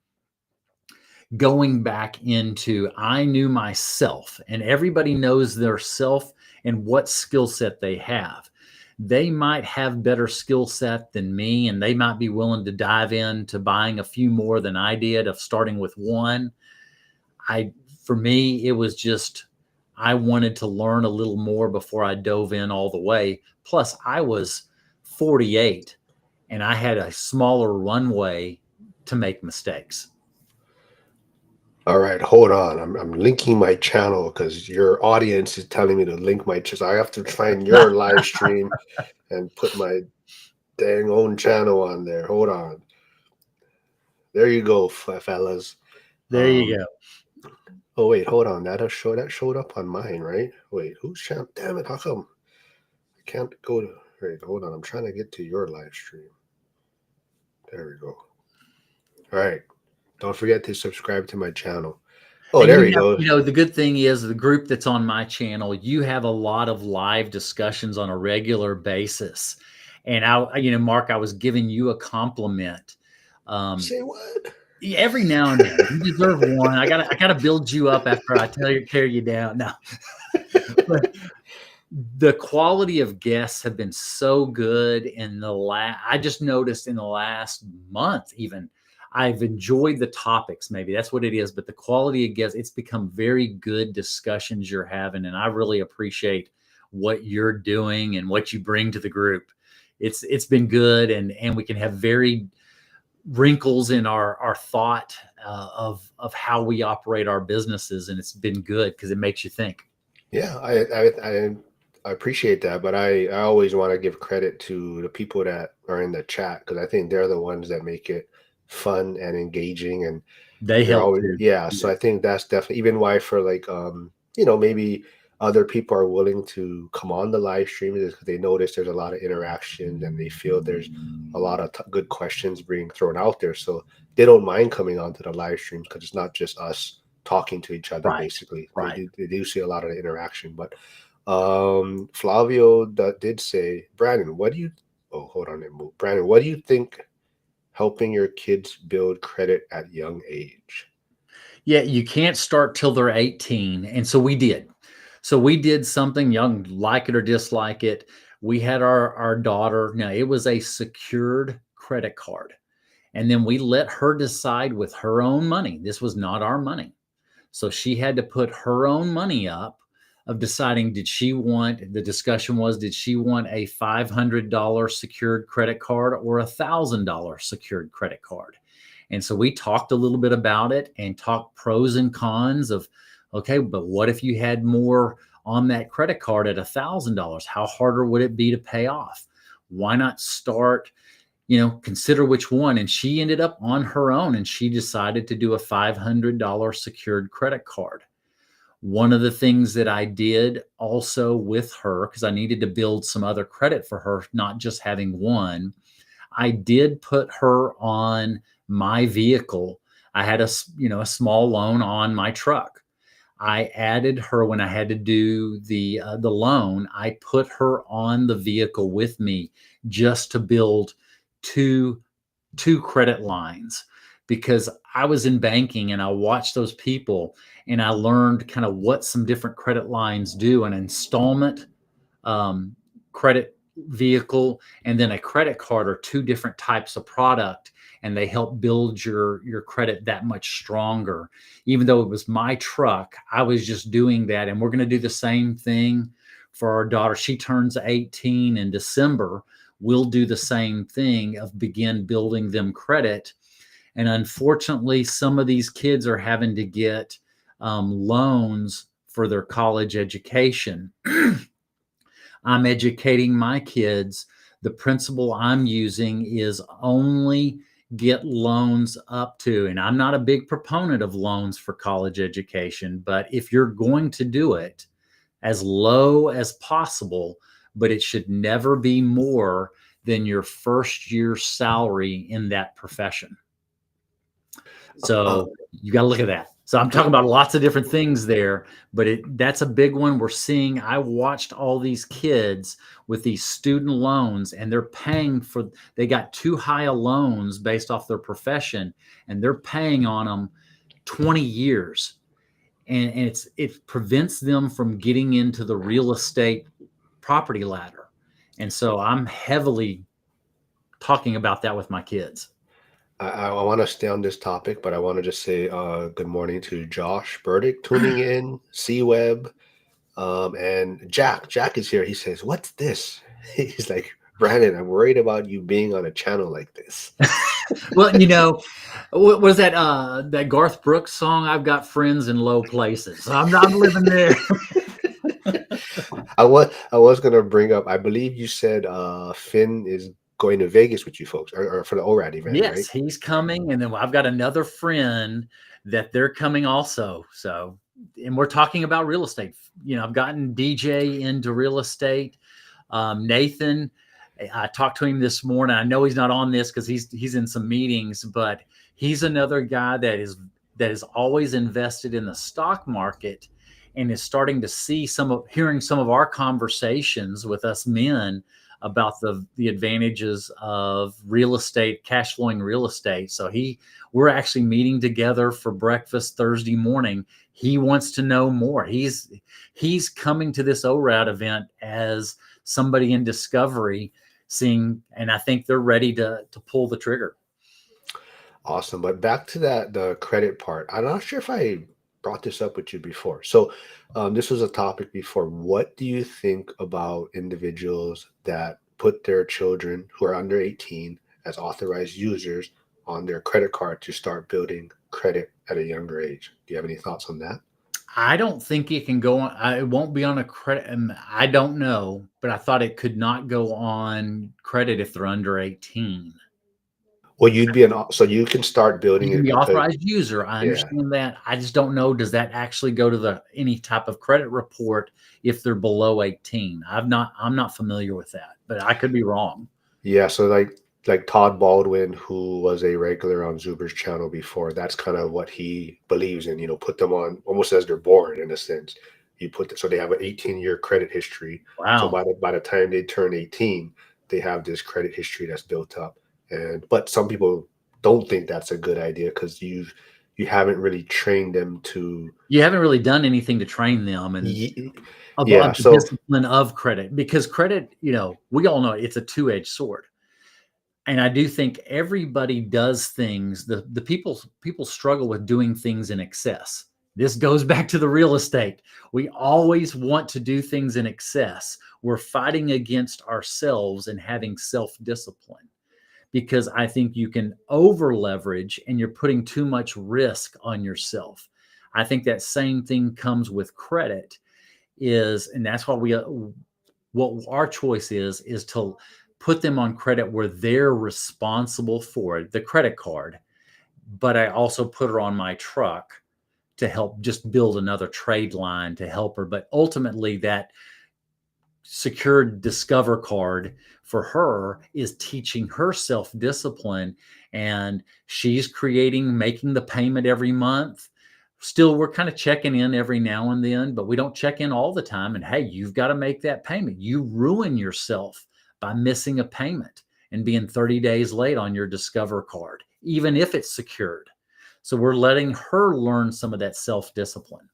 Speaker 2: Going back into, I knew myself, and everybody knows their self and what skill set they have. They might have better skill set than me, and they might be willing to dive into buying a few more than I did, of starting with one. For me, it was just, I wanted to learn a little more before I dove in all the way. Plus, I was 48 and I had a smaller runway to make mistakes.
Speaker 1: All right, hold on. I'm linking my channel because your audience is telling me to link my channel. So I have to find your live stream and put my dang own channel on there. Hold on. There you go, fellas.
Speaker 2: There you go.
Speaker 1: Oh wait, hold on. That showed up on mine, right? Wait, whose channel? Damn it! How come I can't go to? Wait, hold on. I'm trying to get to your live stream. There we go. All right. Don't forget to subscribe to my channel. Oh, there we go.
Speaker 2: You know, the good thing is the group that's on my channel, you have a lot of live discussions on a regular basis. And Mark, I was giving you a compliment.
Speaker 1: Say what?
Speaker 2: Every now and then, you deserve one. I gotta build you up after I tear you down. No, but the quality of guests have been so good in I just noticed in the last month, even. I've enjoyed the topics. Maybe that's what it is, but the quality of guests, it's become very good discussions you're having. And I really appreciate what you're doing and what you bring to the group. It's been good. And we can have very wrinkles in our thought of how we operate our businesses. And it's been good because it makes you think.
Speaker 1: Yeah, I appreciate that, but I always want to give credit to the people that are in the chat, because I think they're the ones that make it fun and engaging, and
Speaker 2: they help
Speaker 1: always,
Speaker 2: too.
Speaker 1: Yeah, so I think that's definitely even why for like maybe other people are willing to come on the live stream, is because they notice there's a lot of interaction and they feel there's a lot of good questions being thrown out there, so they don't mind coming onto the live streams because it's not just us talking to each other. Basically, they do see a lot of the interaction. But Flavio did say, Brandon, what do you think helping your kids build credit at young age?
Speaker 2: Yeah, you can't start till they're 18. And so we did. So we did something, young, like it or dislike it. We had our daughter. Now, it was a secured credit card. And then we let her decide with her own money. This was not our money. So she had to put her own money up of deciding, did she want a $500 secured credit card or a $1,000 secured credit card? And so we talked a little bit about it and talked pros and cons of, okay, but what if you had more on that credit card at $1,000? How harder would it be to pay off? Why not start, consider which one? And she ended up on her own, and she decided to do a $500 secured credit card. One of the things that I did also with her, because I needed to build some other credit for her, not just having one, I did put her on my vehicle. I had a small loan on my truck. I added her when I had to do the loan. I put her on the vehicle with me just to build two credit lines, because I was in banking and I watched those people and I learned kind of what some different credit lines do. An installment credit vehicle and then a credit card are two different types of product, and they help build your credit that much stronger. Even though it was my truck, I was just doing that. And we're going to do the same thing for our daughter. She turns 18 in December. We'll do the same thing of begin building them credit. And unfortunately, some of these kids are having to get loans for their college education. I'm educating my kids. The principle I'm using is only get loans up to, and I'm not a big proponent of loans for college education, but if you're going to do it, as low as possible, but it should never be more than your first year's salary in that profession. So you got to look at that. So I'm talking about lots of different things there, but that's a big one we're seeing. I watched all these kids with these student loans, and they're paying for, they got too high a loans based off their profession, and they're paying on them 20 years. And it prevents them from getting into the real estate property ladder. And so I'm heavily talking about that with my kids.
Speaker 1: I want to stay on this topic, but I want to just say good morning to Josh Burdick tuning in, C Web, and Jack. Jack is here. He says, "What's this?" He's like, "Brandon, I'm worried about you being on a channel like this."
Speaker 2: Well, what was that Garth Brooks song? I've got friends in low places. So I'm not living there.
Speaker 1: I was gonna bring up. I believe you said Finn is going to Vegas with you folks, or for the ORAD event,
Speaker 2: Yes,
Speaker 1: right?
Speaker 2: he's coming, and then I've got another friend that they're coming also. So, and we're talking about real estate. I've gotten DJ into real estate. Nathan, I talked to him this morning. I know he's not on this because he's in some meetings, but he's another guy that is always invested in the stock market and is starting to see hearing some of our conversations with us men about the advantages of real estate, cash flowing real estate. So we're actually meeting together for breakfast Thursday morning. He wants to know more. He's coming to this ORAD event as somebody in discovery, and I think they're ready to pull the trigger.
Speaker 1: Awesome. But back to the credit part. I'm not sure if I brought this up with you before. So this was a topic before. What do you think about individuals that put their children who are under 18 as authorized users on their credit card to start building credit at a younger age? Do you have any thoughts on that?
Speaker 2: I don't think it can go on. It won't be on a credit. I don't know, but I thought it could not go on credit if they're under 18.
Speaker 1: Well, so you can start building
Speaker 2: You can
Speaker 1: it
Speaker 2: be
Speaker 1: because
Speaker 2: authorized user. I
Speaker 1: yeah.
Speaker 2: understand that. I just don't know. Does that actually go to any type of credit report if they're below 18? I'm not familiar with that, but I could be wrong.
Speaker 1: Yeah, so like Todd Baldwin, who was a regular on Zuber's channel before, that's kind of what he believes in, put them on almost as they're born in a sense. So they have an 18-year credit history. So
Speaker 2: Wow.
Speaker 1: by the time they turn 18, they have this credit history that's built up. But some people don't think that's a good idea because you haven't really trained them to.
Speaker 2: You haven't really done anything to train them and
Speaker 1: Yeah,
Speaker 2: about the
Speaker 1: so
Speaker 2: discipline of credit, because credit, we all know it's a two-edged sword. And I do think everybody does things. The people struggle with doing things in excess. This goes back to the real estate. We always want to do things in excess. We're fighting against ourselves and having self-discipline, because I think you can over leverage and you're putting too much risk on yourself. I think that same thing comes with credit and that's why what our choice is to put them on credit where they're responsible for it, the credit card. But I also put her on my truck to help just build another trade line to help her. But ultimately, that secured Discover card for her is teaching her self-discipline, and she's making the payment every month. Still, we're kind of checking in every now and then, but we don't check in all the time. And hey, you've got to make that payment. You ruin yourself by missing a payment and being 30 days late on your Discover card, even if it's secured. So we're letting her learn some of that self-discipline.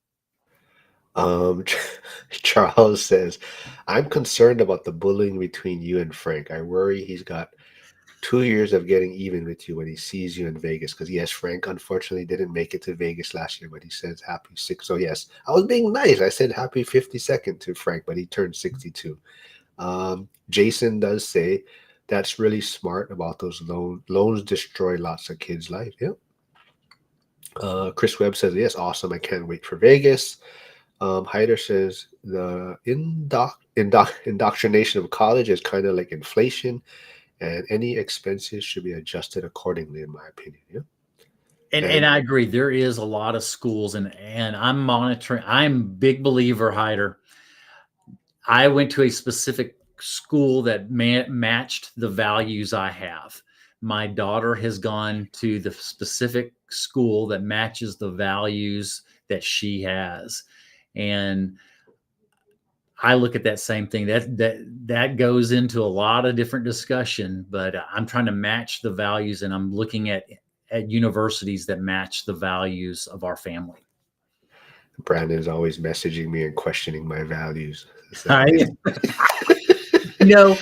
Speaker 1: Charles says, I'm concerned about the bullying between you and Frank. I worry he's got 2 years of getting even with you when he sees you in Vegas. Because yes, Frank unfortunately didn't make it to Vegas last year, but he says happy 6. So yes, I was being nice. I said happy 52nd to Frank, but he turned 62. Jason does say that's really smart about those loans destroy lots of kids' life. Yep. Chris Webb says, yes, awesome. I can't wait for Vegas. Hyder says the indoctrination of college is kind of like inflation, and any expenses should be adjusted accordingly, in my opinion. Yeah.
Speaker 2: And I agree. There is a lot of schools, and I'm monitoring. I'm a big believer, Hyder. I went to a specific school that matched the values I have. My daughter has gone to the specific school that matches the values that she has. And I look at that same thing. That goes into a lot of different discussion, but I'm trying to match the values, and I'm looking at universities that match the values of our family.
Speaker 1: Brandon's always messaging me and questioning my values.
Speaker 2: I, you know,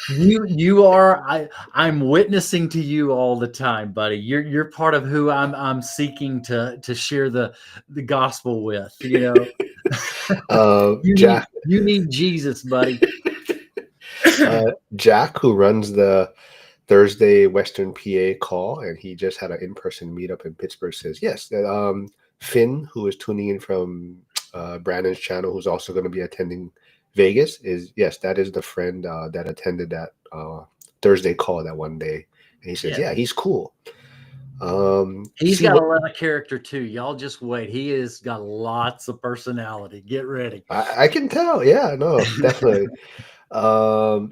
Speaker 2: you are I'm witnessing to you all the time, buddy. You're part of who I'm seeking to share the gospel with.
Speaker 1: Jack,
Speaker 2: You need Jesus, buddy.
Speaker 1: Jack, who runs the Thursday Western PA call, and he just had an in-person meetup in Pittsburgh, says yes. That Finn, who is tuning in from Brandon's channel, who's also going to be attending Vegas, is yes, that is the friend that attended that Thursday call that one day, and he says, yeah, he's cool.
Speaker 2: He's got a lot of character too. Y'all just wait. He has got lots of personality. Get ready.
Speaker 1: I can tell. Yeah, no, definitely.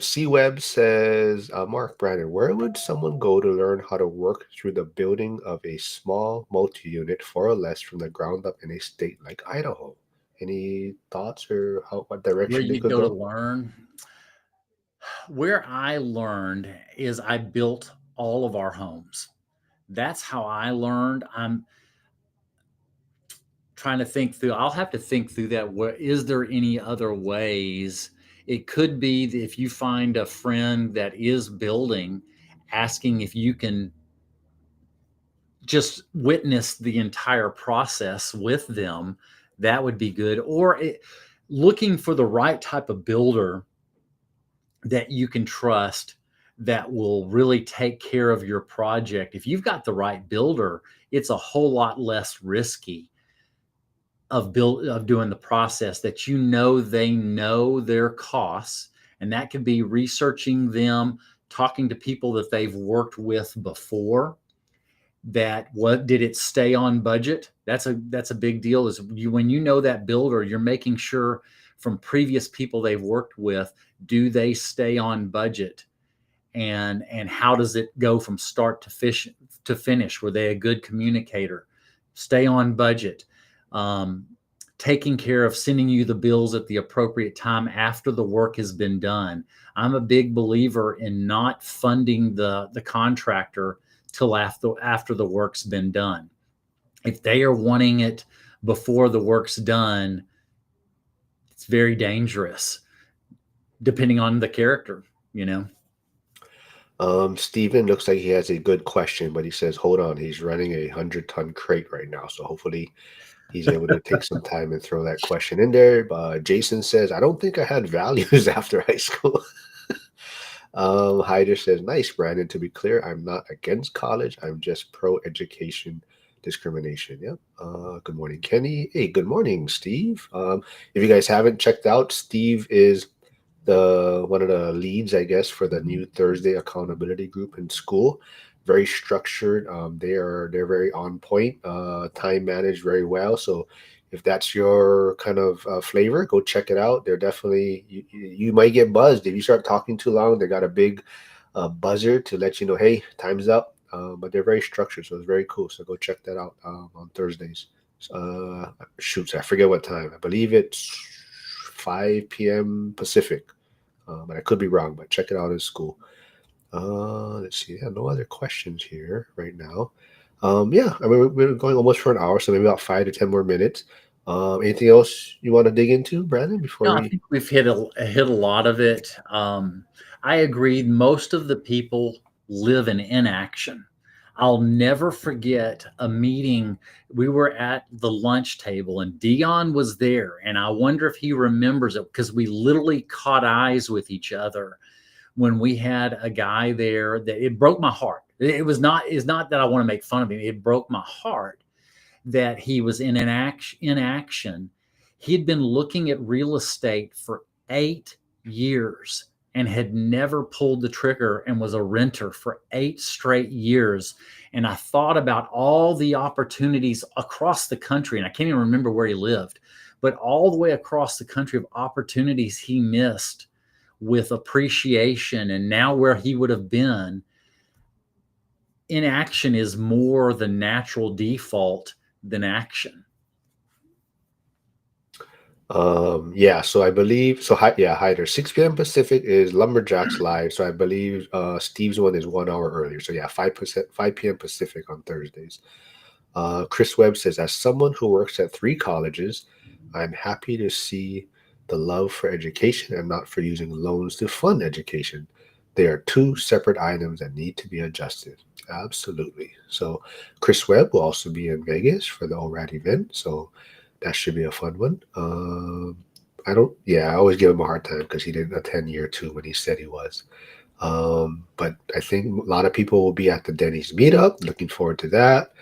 Speaker 1: C-Web says, Mark, Brandon, where would someone go to learn how to work through the building of a small multi-unit for or less from the ground up in a state like Idaho? Any thoughts or what direction
Speaker 2: Where you
Speaker 1: could
Speaker 2: go to learn? Where I learned is I built all of our homes. That's how I learned. I'm trying to think through. I'll have to think through that. Is there any other ways? It could be that if you find a friend that is building, asking if you can just witness the entire process with them, that would be good. Or looking for the right type of builder that you can trust that will really take care of your project. If you've got the right builder, it's a whole lot less risky of doing the process, that they know their costs, and that could be researching them, talking to people that they've worked with before. That what did it stay on budget? That's a big deal. Is when you know that builder, you're making sure from previous people they've worked with, do they stay on budget, and how does it go from start to finish? Were they a good communicator? Stay on budget. Taking care of sending you the bills at the appropriate time after the work has been done. I'm a big believer in not funding the contractor till after the work's been done. If they are wanting it before the work's done, it's very dangerous, depending on the character,
Speaker 1: Steven looks like he has a good question, but he says, hold on, he's running a 100-ton crate right now. So hopefully he's able to take some time and throw that question in there. Jason says, I don't think I had values after high school. Hyder says, nice, Brandon. To be clear, I'm not against college. I'm just pro-education discrimination. Yep. Good morning, Kenny. Hey, good morning, Steve. If you guys haven't checked out, Steve is one of the leads, I guess, for the new Thursday accountability group in school. Very structured. They're very on point. Time managed very well. So if that's your kind of flavor, go check it out. They're definitely, you might get buzzed if you start talking too long. They got a big buzzer to let you know, hey, time's up. But they're very structured, so it's very cool. So go check that out on Thursdays. Shoots, I forget what time. I believe it's 5 p.m. Pacific, but I could be wrong. But check it out in school. Let's see. Yeah, no other questions here right now. Yeah, I mean, we're going almost for an hour, so maybe about 5 to 10 more minutes. Anything else you want to dig into, Brandon?
Speaker 2: I think we've hit a lot of it. I agree. Most of the people live in inaction. I'll never forget a meeting. We were at the lunch table and Dion was there. And I wonder if he remembers it, because we literally caught eyes with each other when we had a guy there that it broke my heart. It's not that I want to make fun of him. It broke my heart that he was in inaction. He'd been looking at real estate for 8 years and had never pulled the trigger, and was a renter for 8 straight years. And I thought about all the opportunities across the country, and I can't even remember where he lived, but all the way across the country of opportunities he missed with appreciation, and now where he would have been. inaction is more the natural default than action.
Speaker 1: Yeah, so I believe so. Yeah, Hyder, 6 p.m. Pacific is Lumberjacks live. So I believe Steve's one is 1 hour earlier. So yeah, 5 p.m. Pacific on Thursdays. Chris Webb says, as someone who works at 3 colleges, I'm happy to see the love for education and not for using loans to fund education. They are two separate items that need to be adjusted. Absolutely. So Chris Webb will also be in Vegas for the ORAD event. So that should be a fun one. I always give him a hard time because he didn't attend year 2 when he said he was. But I think a lot of people will be at the Denny's meetup. Looking forward to that.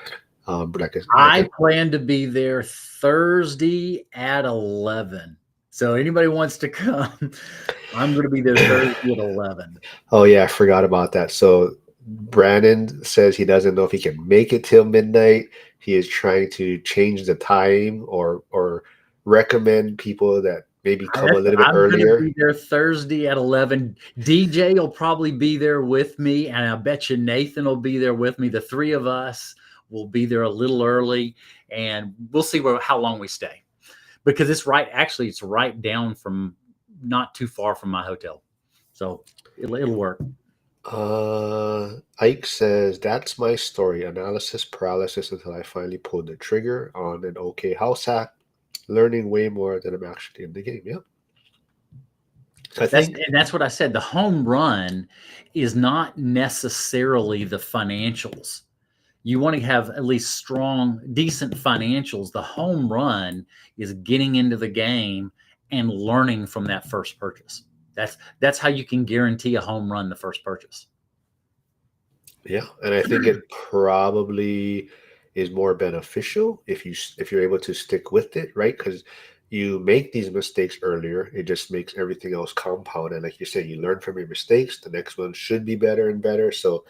Speaker 1: But
Speaker 2: I plan to be there Thursday at 11. So anybody wants to come, I'm going to be there Thursday at 11.
Speaker 1: Oh yeah, I forgot about that. So Brandon says he doesn't know if he can make it till midnight. He is trying to change the time or recommend people that maybe come a little bit
Speaker 2: I'm going to
Speaker 1: earlier.
Speaker 2: be there Thursday at 11. DJ will probably be there with me, and I bet you Nathan will be there with me. The three of us will be there a little early, and we'll see how long we stay. Because it's right down from not too far from my hotel. So it'll work.
Speaker 1: Ike says, that's my story. Analysis paralysis until I finally pulled the trigger on an okay house hack. Learning way more than I'm actually in the game. Yeah. So
Speaker 2: that's what I said. The home run is not necessarily the financials. You want to have at least strong, decent financials. The home run is getting into the game and learning from that first purchase. That's how you can guarantee a home run the first purchase.
Speaker 1: Yeah, and I think it probably is more beneficial if you're able to stick with it, right? Because you make these mistakes earlier, it just makes everything else compound. And like you said, you learn from your mistakes. The next one should be better and better. So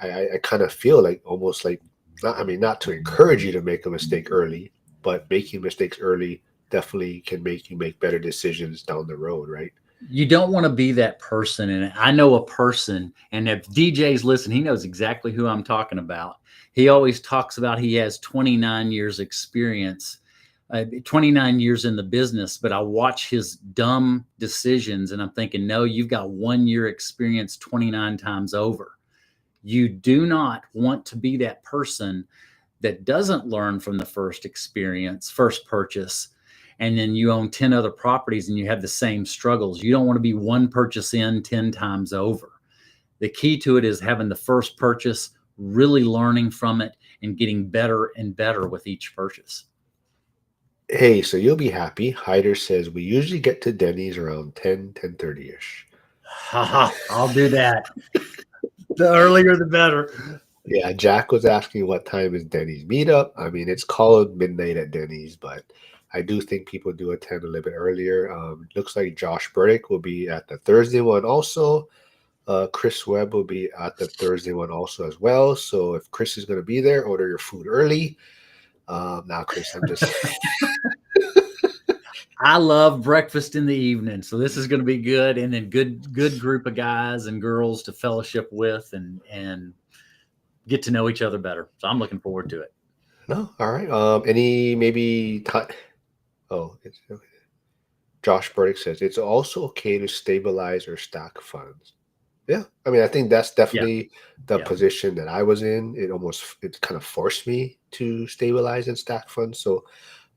Speaker 1: I kind of feel like almost like not to encourage you to make a mistake early, but making mistakes early definitely can make you make better decisions down the road, right?
Speaker 2: You don't want to be that person. And I know a person, and if DJ's listen, he knows exactly who I'm talking about. He always talks about he has 29 years experience, 29 years in the business, but I watch his dumb decisions and I'm thinking, no, you've got 1 year experience 29 times over. You do not want to be that person that doesn't learn from the first purchase, and then you own 10 other properties and you have the same struggles. You don't want to be one purchase in 10 times over. The key to it is having the first purchase, really learning from it, and getting better and better with each purchase.
Speaker 1: Hey, so you'll be happy. Hyder says we usually get to Denny's around 10:30-ish.
Speaker 2: I'll do that. The earlier, the better.
Speaker 1: Yeah, Jack was asking what time is Denny's meetup. I mean, it's called midnight at Denny's, but I do think people do attend a little bit earlier. Looks like Josh Burdick will be at the Thursday one also. Chris Webb will be at the Thursday one also as well. So if Chris is going to be there, order your food early. Now, Chris, I'm just...
Speaker 2: I love breakfast in the evening, so this is going to be good, and then good group of guys and girls to fellowship with and get to know each other better. So I'm looking forward to it.
Speaker 1: No, all right. Any maybe? It's okay. Josh Burdick says it's also okay to stabilize or stack funds. Yeah, I mean, I think that's definitely the position that I was in. It kind of forced me to stabilize and stack funds. So.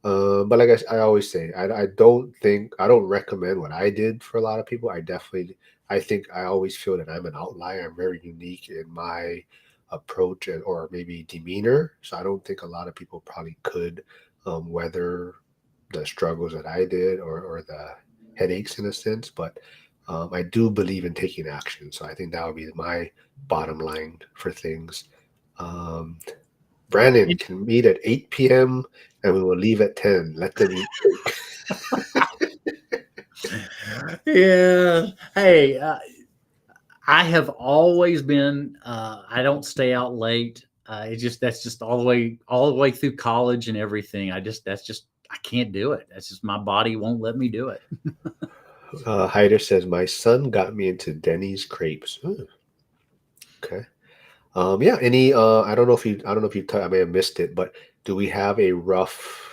Speaker 1: But like I always say, I don't recommend what I did for a lot of people. I always feel that I'm an outlier. I'm very unique in my approach or maybe demeanor. So I don't think a lot of people probably could weather the struggles that I did or the headaches in a sense. But I do believe in taking action. So I think that would be my bottom line for things. Brandon can meet at 8 p.m. and we will leave at 10. Let them eat.
Speaker 2: Yeah. Hey, I have always been. I don't stay out late. That's just all the way through college and everything. I can't do it. That's just my body won't let me do it.
Speaker 1: Hyder says my son got me into Denny's crepes. Ooh. Okay. Yeah. Any? I don't know if you. I don't know if you. I may have missed it, but do we have a rough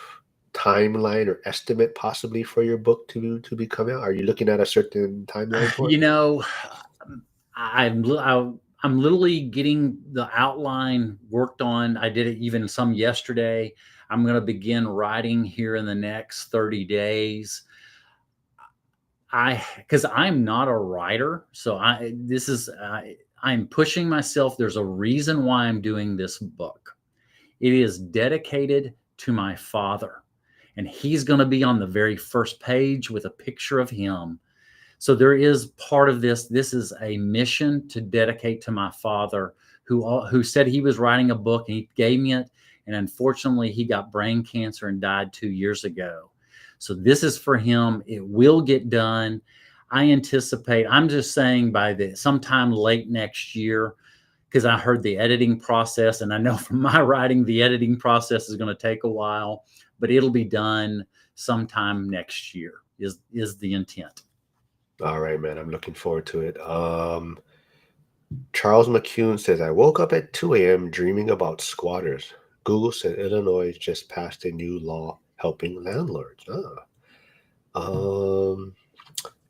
Speaker 1: timeline or estimate possibly for your book to be coming out? Are you looking at a certain timeline for it?
Speaker 2: You know, I'm literally getting the outline worked on. I did it even some yesterday. I'm going to begin writing here in the next 30 days. Because I'm not a writer, so I'm pushing myself. There's a reason why I'm doing this book. It is dedicated to my father, and he's going to be on the very first page with a picture of him. So there is part of this. This is a mission to dedicate to my father, who said he was writing a book, and he gave me it. And unfortunately, he got brain cancer and died 2 years ago. So this is for him. It will get done. I anticipate. I'm just saying by the sometime late next year, because I heard the editing process, and I know from my writing, the editing process is going to take a while, but it'll be done sometime next year. Is the intent.
Speaker 1: All right, man. I'm looking forward to it. Charles McCune says, I woke up at 2 a.m. dreaming about squatters. Google said Illinois just passed a new law helping landlords. Um,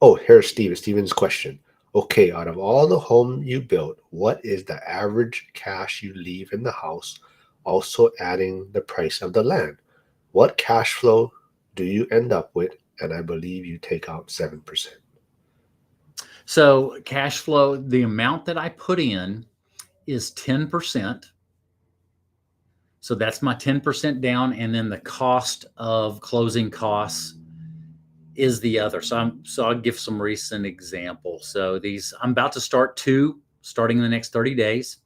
Speaker 1: oh, here's Steven's question. Okay, out of all the home you built, what is the average cash you leave in the house? Also adding the price of the land. What cash flow do you end up with? And I believe you take out 7%.
Speaker 2: So cash flow, the amount that I put in is 10%. So that's my 10% down. And then the cost of closing costs is the other. So I'll give some recent examples. So I'm about to start two, starting in the next 30 days.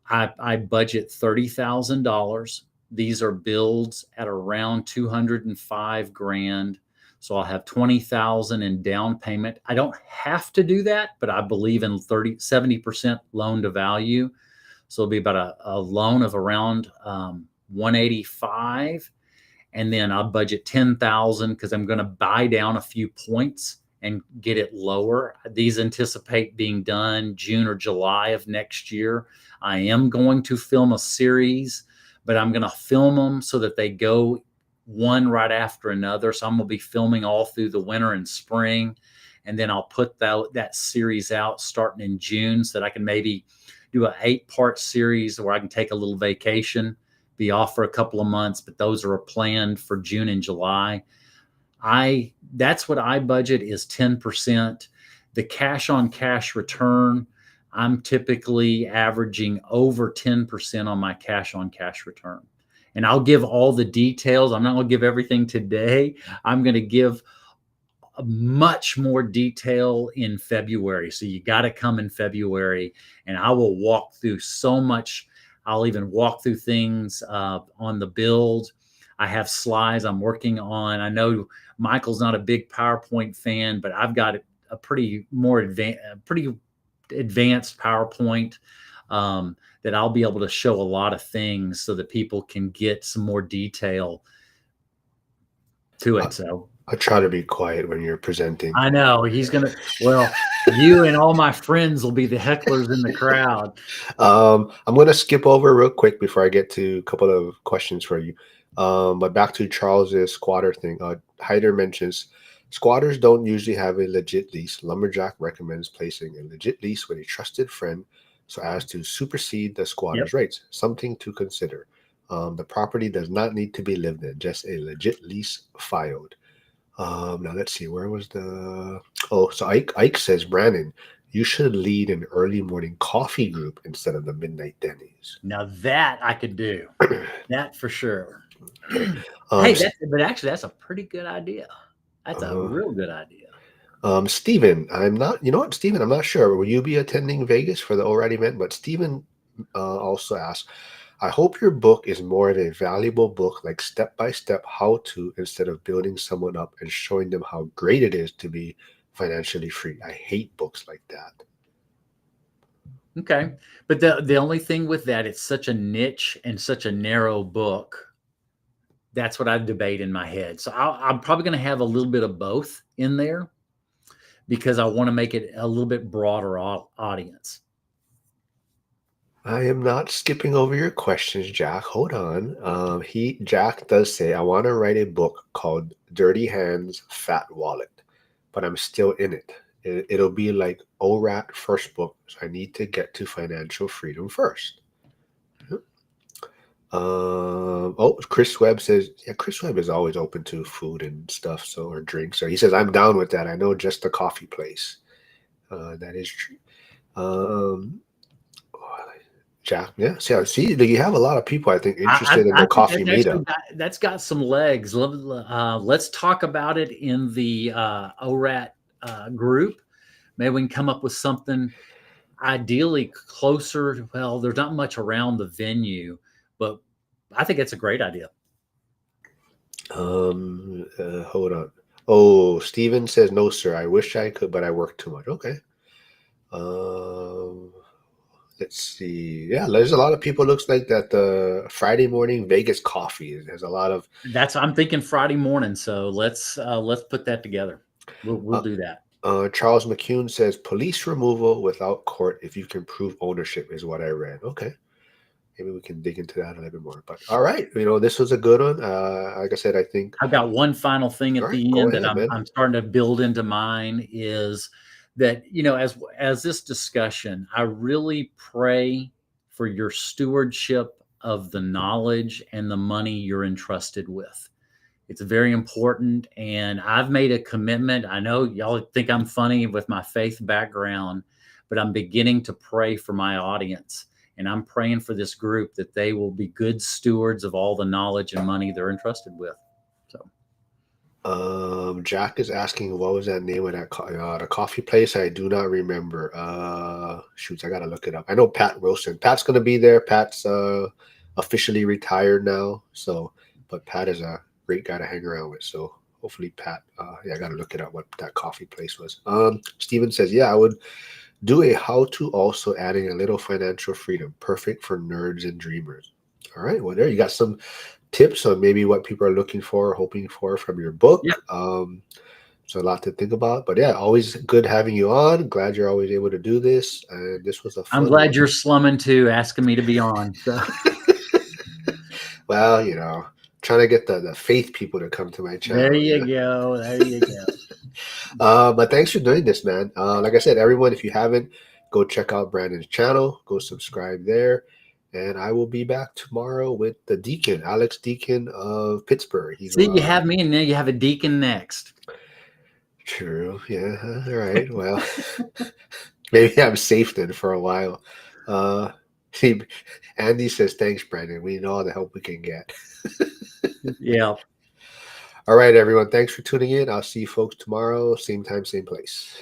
Speaker 2: I budget $30,000. These are builds at around 205 grand. So I'll have 20,000 in down payment. I don't have to do that, but I believe in 70% loan to value. So it'll be about a loan of around 185. And then I'll budget 10,000 because I'm going to buy down a few points and get it lower. These anticipate being done June or July of next year. I am going to film a series, but I'm going to film them so that they go one right after another. So I'm going to be filming all through the winter and spring. And then I'll put that series out starting in June so that I can maybe do an 8-part series where I can take a little vacation, be off for a couple of months, but those are planned for June and July. That's what I budget is 10%. The cash on cash return, I'm typically averaging over 10% on my cash on cash return. And I'll give all the details. I'm not going to give everything today. I'm going to give much more detail in February. So you got to come in February, and I will walk through so much. I'll even walk through things on the build. I have slides I'm working on. I know Michael's not a big PowerPoint fan, but I've got a pretty advanced PowerPoint that I'll be able to show a lot of things so that people can get some more detail to it. So
Speaker 1: I try to be quiet when you're presenting.
Speaker 2: I know well, you and all my friends will be the hecklers in the crowd.
Speaker 1: I'm going to skip over real quick before I get to a couple of questions for you. But back to Charles's squatter thing. Hyder mentions squatters don't usually have a legit lease. Lumberjack recommends placing a legit lease with a trusted friend so as to supersede the squatter's rights. Something to consider. The property does not need to be lived in, just a legit lease filed. Now let's see, where was so Ike says, Brandon, you should lead an early morning coffee group instead of the midnight Denny's.
Speaker 2: Now that I could do that for sure.
Speaker 1: Hey,
Speaker 2: but actually that's a pretty good idea. That's a real good idea.
Speaker 1: Steven, I'm not sure. Will you be attending Vegas for the ORAD event? But Steven also asked, I hope your book is more of a valuable book, like step-by-step how-to, instead of building someone up and showing them how great it is to be financially free. I hate books like that.
Speaker 2: Okay. But the only thing with that, it's such a niche and such a narrow book. That's what I debate in my head. So I'm probably going to have a little bit of both in there because I want to make it a little bit broader audience.
Speaker 1: I am not skipping over your questions, Jack. Hold on. Jack does say I want to write a book called Dirty Hands, Fat Wallet, but I'm still in it. It'll be like ORAT first book, so I need to get to financial freedom first. Oh, Chris Webb says, yeah, Chris Webb is always open to food and stuff, so or drinks. So he says, I'm down with that. I know just a coffee place. That is true. Um, Jack, yeah. See, you have a lot of people I think interested in
Speaker 2: I
Speaker 1: the
Speaker 2: think
Speaker 1: coffee
Speaker 2: that's actually
Speaker 1: meetup.
Speaker 2: that's got some legs. Let's talk about it in the ORAT group. Maybe we can come up with something ideally closer. Well, there's not much around the venue, but I think it's a great idea.
Speaker 1: Hold on. Oh, Steven says, no, sir. I wish I could, but I work too much. Okay. Um, let's see. Yeah, there's a lot of people. Looks like that the Friday morning Vegas coffee. There's a lot of
Speaker 2: I'm thinking Friday morning. So let's put that together. We'll
Speaker 1: uh,
Speaker 2: do that.
Speaker 1: Charles McCune says police removal without court if you can prove ownership is what I read. Okay. Maybe we can dig into that a little bit more. But all right, this was a good one. Like I said, I think.
Speaker 2: I've got one final thing
Speaker 1: All
Speaker 2: at
Speaker 1: right,
Speaker 2: the
Speaker 1: go
Speaker 2: end that
Speaker 1: ahead, man.
Speaker 2: I'm starting to build into mine is that, as this discussion, I really pray for your stewardship of the knowledge and the money you're entrusted with. It's very important. And I've made a commitment. I know y'all think I'm funny with my faith background, but I'm beginning to pray for my audience. And I'm praying for this group that they will be good stewards of all the knowledge and money they're entrusted with. So,
Speaker 1: Jack is asking what was that name of that the coffee place? I do not remember. Shoots, I gotta look it up. I know Pat Wilson. Pat's gonna be there. Pat's officially retired now. So, but Pat is a great guy to hang around with. So hopefully Pat. Yeah, I gotta look it up what that coffee place was. Steven says, yeah, I would do a how-to also adding a little financial freedom, perfect for nerds and dreamers. All right, well there you got some tips on maybe what people are looking for, hoping for from your book.
Speaker 2: yeah,
Speaker 1: So a lot to think about. But yeah, always good having you on. Glad you're always able to do this. And this was a
Speaker 2: I'm
Speaker 1: fun
Speaker 2: glad
Speaker 1: one.
Speaker 2: you're slumming too, asking me to be on. So,
Speaker 1: Well, trying to get the faith people to come to my
Speaker 2: there
Speaker 1: channel.
Speaker 2: you go. There you go.
Speaker 1: But thanks for doing this, man. Like I said, everyone, if you haven't, go check out Brandon's channel. Go subscribe there. And I will be back tomorrow with the Deacon, Alex Deacon of Pittsburgh. He's
Speaker 2: See, you have me, and then you have a deacon next.
Speaker 1: true. Yeah. All right. Well, maybe I'm safe then for a while. See, Andy says, thanks, Brandon. We need all the help we can get.
Speaker 2: Yeah.
Speaker 1: All right, everyone. Thanks for tuning in. I'll see you folks tomorrow. Same time, same place.